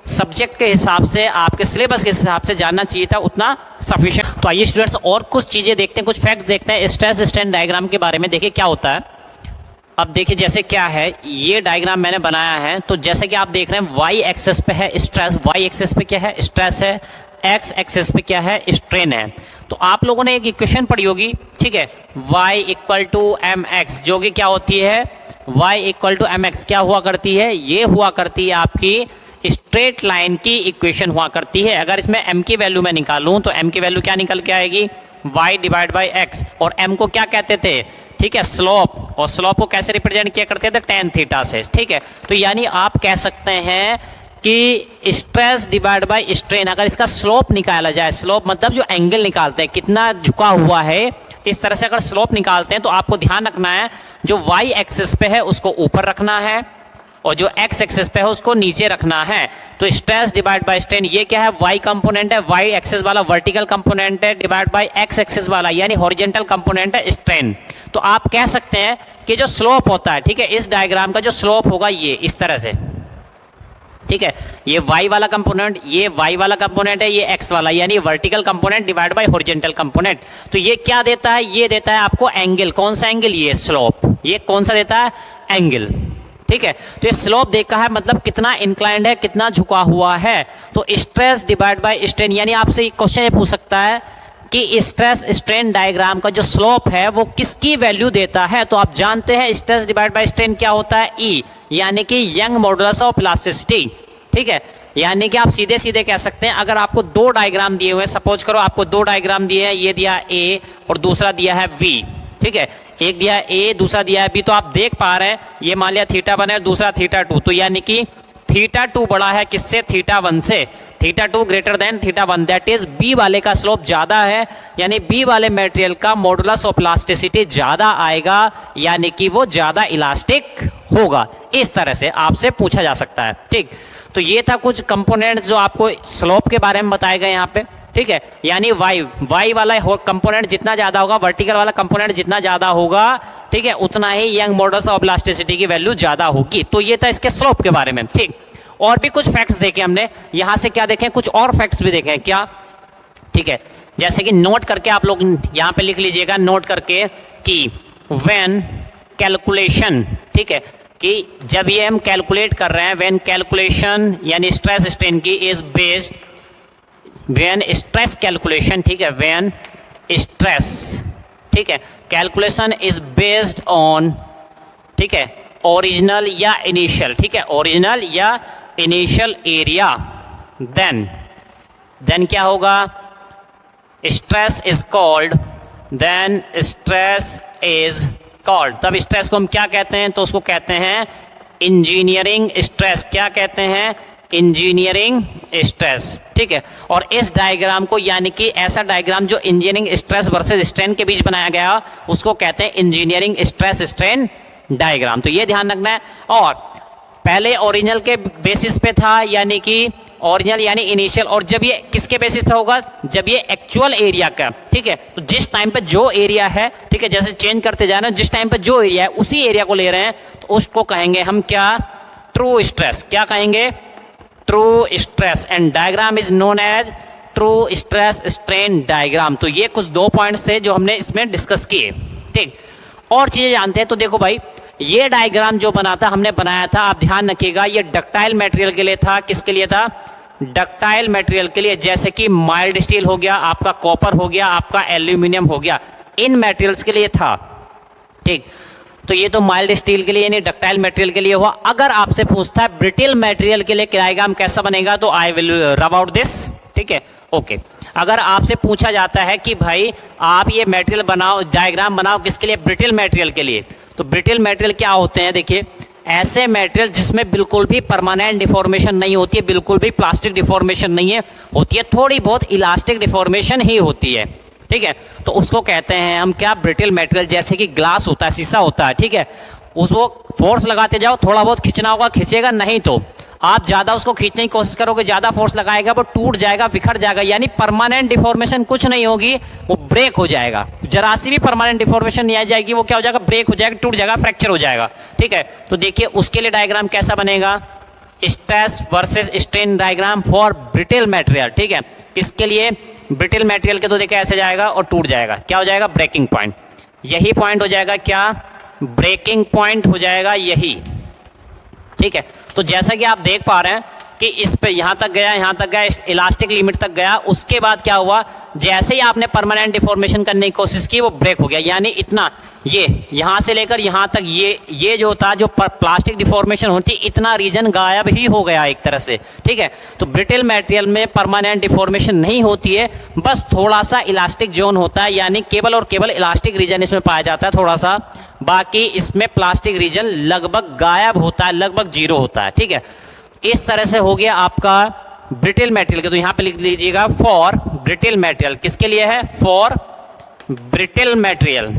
सब्जेक्ट के हिसाब से, आपके सिलेबस के हिसाब से जानना चाहिए था, उतना सफिशिएंट। तो आइए स्टूडेंट्स और कुछ चीजें देखते हैं, कुछ फैक्ट्स देखते हैं स्ट्रेस स्ट्रेन डायग्राम के बारे में, देखिए क्या होता है। अब देखिए जैसे क्या है, ये डायग्राम मैंने बनाया है, तो जैसे कि आप देख रहे हैं वाई एक्सेस पे है स्ट्रेस, वाई एक्सेस पे क्या है स्ट्रेस है, एक्स एक्सेस पे क्या है स्ट्रेन है। तो आप लोगों ने एक इक्वेशन पढ़ी होगी, ठीक है, y equal to M X, जो कि क्या होती है, y equal to M X क्या हुआ करती है, ये हुआ करती है आपकी स्ट्रेट लाइन की इक्वेशन हुआ करती है। अगर इसमें m की वैल्यू मैं निकालूं तो m की वैल्यू क्या निकल के आएगी, y डिवाइड बाई x, और m को क्या कहते थे, ठीक है, स्लोप, और स्लोप को कैसे रिप्रेजेंट किया करते थे, tan थीटा से, ठीक है, तो यानी आप कह सकते हैं कि स्ट्रेस डिवाइड बाय स्ट्रेन, अगर इसका स्लोप निकाला जाए, स्लोप मतलब जो एंगल निकालते हैं कितना झुका हुआ है, इस तरह से अगर स्लोप निकालते हैं तो आपको ध्यान रखना है जो y एक्सिस पे है उसको ऊपर रखना है और जो x एक्सिस पे है उसको नीचे रखना है। तो स्ट्रेस डिवाइड बाय स्ट्रेन ये क्या है, y कंपोनेंट है, y एक्सिस वाला वर्टिकल कंपोनेंट है, डिवाइड बाय x एक्सिस वाला यानी हॉरिजॉन्टल कंपोनेंट है स्ट्रेन। तो आप कह सकते हैं कि जो स्लोप होता है, ठीक है, इस डायग्राम का जो स्लोप होगा ये इस तरह से, ठीक है, ये y वाला कंपोनेंट, ये y वाला कंपोनेंट है, ये x वाला, यानी vertical component divide by horizontal component. तो ये क्या देता है, ये देता है आपको एंगल, कौन सा एंगल, ये स्लोप, ये कौन सा देता है एंगल, ठीक है। तो ये स्लोप देखा है मतलब कितना इंक्लाइंड है, कितना झुका हुआ है। तो स्ट्रेस डिवाइड बाय स्ट्रेन, यानी आपसे क्वेश्चन ये पूछ सकता है कि स्ट्रेस स्ट्रेन डायग्राम का जो स्लोप है वो किसकी वैल्यू देता है। तो आप जानते हैं स्ट्रेस डिवाइड बाय स्ट्रेन क्या होता है, E, यानी कि यंग मॉडुलस ऑफ इलास्टिसिटी, ठीक है, यानी कि आप सीधे सीधे कह सकते हैं अगर आपको दो डायग्राम दिए हुए हैं, सपोज करो आपको दो डायग्राम दिए हैं, ये दिया A और दूसरा दिया है V, ठीक है, एक दिया A दूसरा दिया है B, तो आप देख पा रहे हैं ये मान लिया थीटा 1 है दूसरा थीटा 2, तो यानी कि थीटा 2 बड़ा है किससे, थीटा 1 से, theta 2 greater than theta 1, that is B वाले का स्लोप ज्यादा है, यानी B वाले मटेरियल का मॉडुलस ऑफ इलास्टिसिटी ज्यादा आएगा, यानी कि वो ज्यादा इलास्टिक होगा। इस तरह से आपसे पूछा जा सकता है, ठीक। तो ये था कुछ कंपोनेंट्स जो आपको स्लोप के बारे में बताए गए यहाँ पे, ठीक है, यानी y वाला कंपोनेंट जितना ज्यादा होगा, वर्टिकल वाला कंपोनेंट जितना ज्यादा होगा, ठीक है, उतना ही यंग मॉडुलस ऑफ इलास्टिसिटी की वैल्यू ज्यादा होगी। तो ये था इसके स्लोप के बारे में, ठीक। और भी कुछ फैक्ट्स देखे हमने, यहां से क्या देखें, कुछ और फैक्ट्स भी देखें क्या, ठीक है, जैसे कि नोट करके आप लोग यहां पे लिख लीजिएगा, नोट करके कि व्हेन कैलकुलेशन, ठीक है, कि जब ये हम कैलकुलेट कर रहे हैं, व्हेन कैलकुलेशन यानी स्ट्रेस स्ट्रेन की is based, when stress calculation, ठीक है, व्हेन स्ट्रेस, ठीक है, कैलकुलेशन इज बेस्ड ऑन, ठीक है, ओरिजिनल या इनिशियल, ठीक है, ओरिजिनल या इनिशियल एरिया, देन क्या होगा, stress is called, then stress is called, तब स्ट्रेस को हम क्या कहते हैं, तो उसको कहते हैं इंजीनियरिंग स्ट्रेस। क्या कहते हैं, इंजीनियरिंग स्ट्रेस, ठीक है। और इस डायग्राम को, यानी कि ऐसा डायग्राम जो इंजीनियरिंग स्ट्रेस वर्सेस स्ट्रेन के बीच बनाया गया, उसको कहते हैं इंजीनियरिंग स्ट्रेस स्ट्रेन डायग्राम। तो ये ध्यान रखना है। और पहले ओरिजिनल के बेसिस पे था, यानी कि ओरिजिनल यानी इनिशियल, और जब ये किसके बेसिस पे होगा, जब ये एक्चुअल एरिया का, ठीक है, तो जिस टाइम पे जो एरिया है, ठीक है, जैसे चेंज करते जा रहे हैं, जिस टाइम पे जो एरिया है उसी एरिया को ले रहे हैं, तो उसको कहेंगे हम क्या, ट्रू स्ट्रेस। क्या कहेंगे, true stress. And diagram is known as true stress strain diagram. तो ये कुछ 2 पॉइंट्स थे जो हमने इसमें डिस्कस किए, ठीक। और चीजें जानते हैं, तो देखो भाई, ये डायग्राम जो हमने बनाया था, आप ध्यान रखिएगा, ये डक्टाइल मटेरियल के लिए था। किसके लिए था, डक्टाइल मटेरियल के लिए, जैसे कि माइल्ड स्टील हो गया, आपका कॉपर हो गया, आपका एल्यूमिनियम हो गया, इन मटेरियल्स के लिए था, ठीक। तो ये तो माइल्ड स्टील के लिए यानी डक्टाइल मटेरियल के लिए हुआ। अगर आपसे पूछता है ब्रिटिल मटेरियल के लिए डायग्राम कैसा बनेगा, तो आई विल रब आउट दिस, ठीक है, ओके। अगर आपसे पूछा जाता है कि भाई आप ये मटेरियल बनाओ, डायग्राम बनाओ, किसके लिए, ब्रिटिल मटेरियल के लिए, तो ब्रिटिल मटेरियल क्या होते हैं, देखिए, ऐसे मटेरियल जिसमें बिल्कुल भी परमानेंट डिफॉर्मेशन नहीं होती है, बिल्कुल भी प्लास्टिक डिफॉर्मेशन नहीं है, होती है थोड़ी बहुत इलास्टिक डिफॉर्मेशन ही होती है, ठीक है। तो उसको कहते हैं हम क्या, ब्रिटिल मटेरियल। जैसे कि ग्लास होता है, शीशा होता है, ठीक है, उसको फोर्स लगाते जाओ, थोड़ा बहुत खींचना होगा, खींचेगा नहीं, तो आप ज़्यादा उसको खींचने की कोशिश करोगे, ज़्यादा फोर्स लगाएगा, वो टूट जाएगा, बिखर जाएगा, यानी परमानेंट डिफॉर्मेशन कुछ नहीं होगी, वो ब्रेक हो जाएगा। जरा सी भी परमानेंट डिफॉर्मेशन नहीं आ जाएगी, वो क्या हो जाएगा, ब्रेक हो जाएगा, टूट जाएगा, फ्रैक्चर हो जाएगा, ठीक है। तो देखिए उसके लिए डायग्राम कैसा बनेगा, stress versus strain diagram for brittle material, ठीक है। किसके लिए, ब्रिटिल मटेरियल के, तो देखिए ऐसे जाएगा और टूट जाएगा, क्या हो जाएगा, ब्रेकिंग पॉइंट। यही पॉइंट हो जाएगा क्या, ब्रेकिंग पॉइंट हो जाएगा यही, ठीक है। तो जैसा कि आप देख पा रहे हैं कि इस पे यहाँ तक गया, यहाँ तक गया, इलास्टिक लिमिट तक गया, उसके बाद क्या हुआ, जैसे ही आपने परमानेंट डिफॉर्मेशन करने की कोशिश की, वो ब्रेक हो गया, यानी इतना, ये यहाँ से लेकर यहाँ तक, ये जो था, जो प्लास्टिक डिफॉर्मेशन होती, इतना रीजन गायब ही हो गया एक तरह से, ठीक है। तो ब्रिटिल मटेरियल में परमानेंट डिफॉर्मेशन नहीं होती है, बस थोड़ा सा इलास्टिक जोन होता है, यानी केवल और केवल इलास्टिक रीजन इसमें पाया जाता है थोड़ा सा, बाकी इसमें प्लास्टिक रीजन लगभग गायब होता है, लगभग जीरो होता है, ठीक है। इस तरह से हो गया आपका ब्रिटिल मटेरियल के। तो यहां पे लिख लीजिएगा फॉर ब्रिटिल मटेरियल, किसके लिए है, फॉर ब्रिटिल मटेरियल,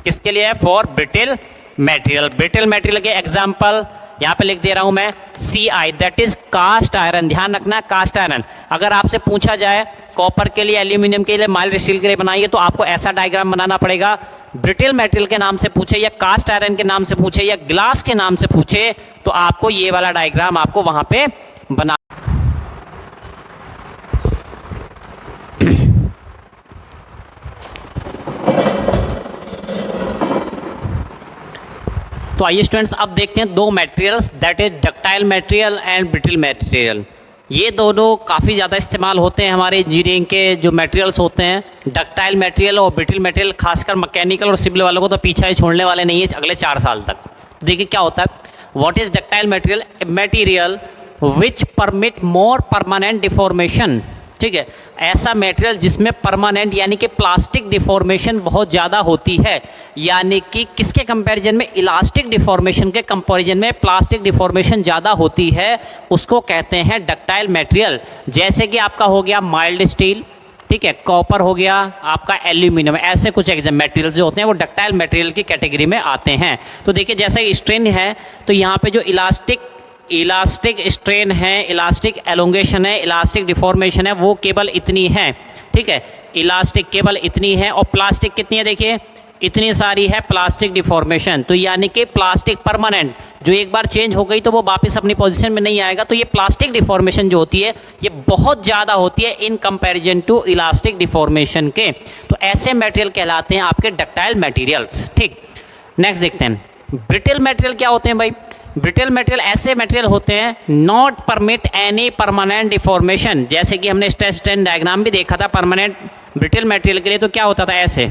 किसके लिए है, for brittle material. Brittle material के एग्जांपल यहां पे लिख दे रहा हूं मैं, CI, that is cast iron. ध्यान रखना, कास्ट आयरन। अगर आपसे पूछा जाए कॉपर के लिए, एल्यूमिनियम के लिए, माइल्ड स्टील के लिए बनाइए, तो आपको ऐसा डायग्राम बनाना पड़ेगा। ब्रिटिल मटेरियल के नाम से पूछे, या कास्ट आयरन के नाम से पूछे, या ग्लास के नाम से पूछे, तो आपको ये वाला डायग्राम आपको वहां पे बना। तो आइए स्टूडेंट्स, अब देखते हैं दो materials, that is ductile material and brittle material. ये दोनों काफ़ी ज़्यादा इस्तेमाल होते हैं हमारे इंजीनियरिंग के जो मटेरियल्स होते हैं, डक्टाइल मटेरियल और ब्रिटिल मटेरियल, खासकर मैकेनिकल और सिविल वालों को तो पीछा ही छोड़ने वाले नहीं है अगले 4 साल तक। तो देखिए क्या होता है, what is ductile material, material which permit more permanent deformation, ठीक है, ऐसा मटेरियल जिसमें परमानेंट यानी कि प्लास्टिक डिफॉर्मेशन बहुत ज़्यादा होती है, यानी कि किसके कंपैरिजन में, इलास्टिक डिफॉर्मेशन के कंपैरिजन में प्लास्टिक डिफॉर्मेशन ज़्यादा होती है, उसको कहते हैं डक्टाइल मटेरियल। जैसे कि आपका हो गया माइल्ड स्टील, ठीक है, कॉपर हो गया, आपका एल्यूमिनियम, ऐसे कुछ एग्जाम मटेरियल्स जो होते हैं वो डक्टाइल मटेरियल की कैटेगरी में आते हैं। तो देखिए जैसे स्ट्रेन है, तो यहाँ पे जो इलास्टिक स्ट्रेन है, इलास्टिक एलोंगेशन है, इलास्टिक डिफॉर्मेशन है, वो केवल इतनी है, ठीक है, इलास्टिक केवल इतनी है, और प्लास्टिक कितनी है, देखिए इतनी सारी है प्लास्टिक डिफॉर्मेशन। तो यानी कि प्लास्टिक परमानेंट, जो एक बार चेंज हो गई तो वो वापस अपनी पोजीशन में नहीं आएगा। तो ये प्लास्टिक डिफॉर्मेशन जो होती है ये बहुत ज़्यादा होती है in comparison to elastic deformation के। तो ऐसे मटेरियल कहलाते हैं आपके डक्टाइल मटेरियल्स, ठीक। नेक्स्ट देखते हैं ब्रिटिल मटेरियल क्या होते हैं भाई। ब्रिटल मटेरियल ऐसे मटेरियल होते हैं not permit any permanent deformation, जैसे कि हमने स्ट्रेस स्ट्रेन डायग्राम भी देखा था परमानेंट ब्रिटल मटेरियल के लिए, तो क्या होता था ऐसे,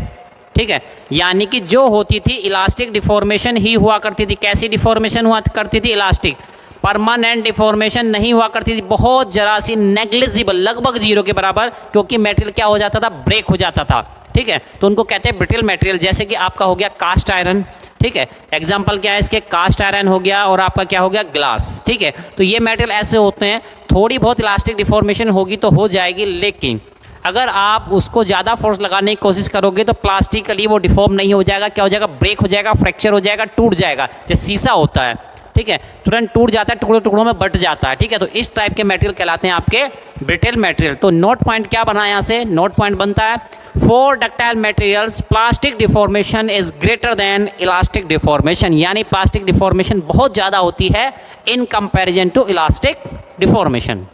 ठीक है, यानी कि जो होती थी इलास्टिक डिफॉर्मेशन ही हुआ करती थी। कैसी डिफॉर्मेशन हुआ करती थी? इलास्टिक। परमानेंट डिफॉर्मेशन नहीं हुआ करती थी, बहुत जरा सी, नेग्लिजिबल, लगभग जीरो के बराबर, क्योंकि मटेरियल क्या हो जाता था? ब्रेक हो जाता था, ठीक है। तो उनको कहते हैं ब्रिटल मटेरियल। जैसे कि आपका हो गया कास्ट आयरन, ठीक है, एग्जाम्पल क्या है इसके? कास्ट आयरन हो गया और आपका क्या हो गया? ग्लास, ठीक है। तो ये मटेरियल ऐसे होते हैं, थोड़ी बहुत इलास्टिक डिफॉर्मेशन होगी तो हो जाएगी, लेकिन अगर आप उसको ज़्यादा फोर्स लगाने की कोशिश करोगे तो प्लास्टिकली वो डिफॉर्म नहीं हो जाएगा, क्या हो जाएगा? ब्रेक हो जाएगा, फ्रैक्चर हो जाएगा, टूट जाएगा। जैसे शीशा होता है, ठीक है, तुरंत टूट जाता है, टुकड़ों टुकड़ों में बट जाता है, ठीक है। तो इस टाइप के मटेरियल कहलाते हैं आपके ब्रिटल मटेरियल। तो नोट पॉइंट क्या बना यहाँ से? नोट पॉइंट बनता है for ductile materials plastic deformation is greater than elastic deformation, यानी प्लास्टिक डिफॉर्मेशन बहुत ज़्यादा होती है in comparison to elastic deformation.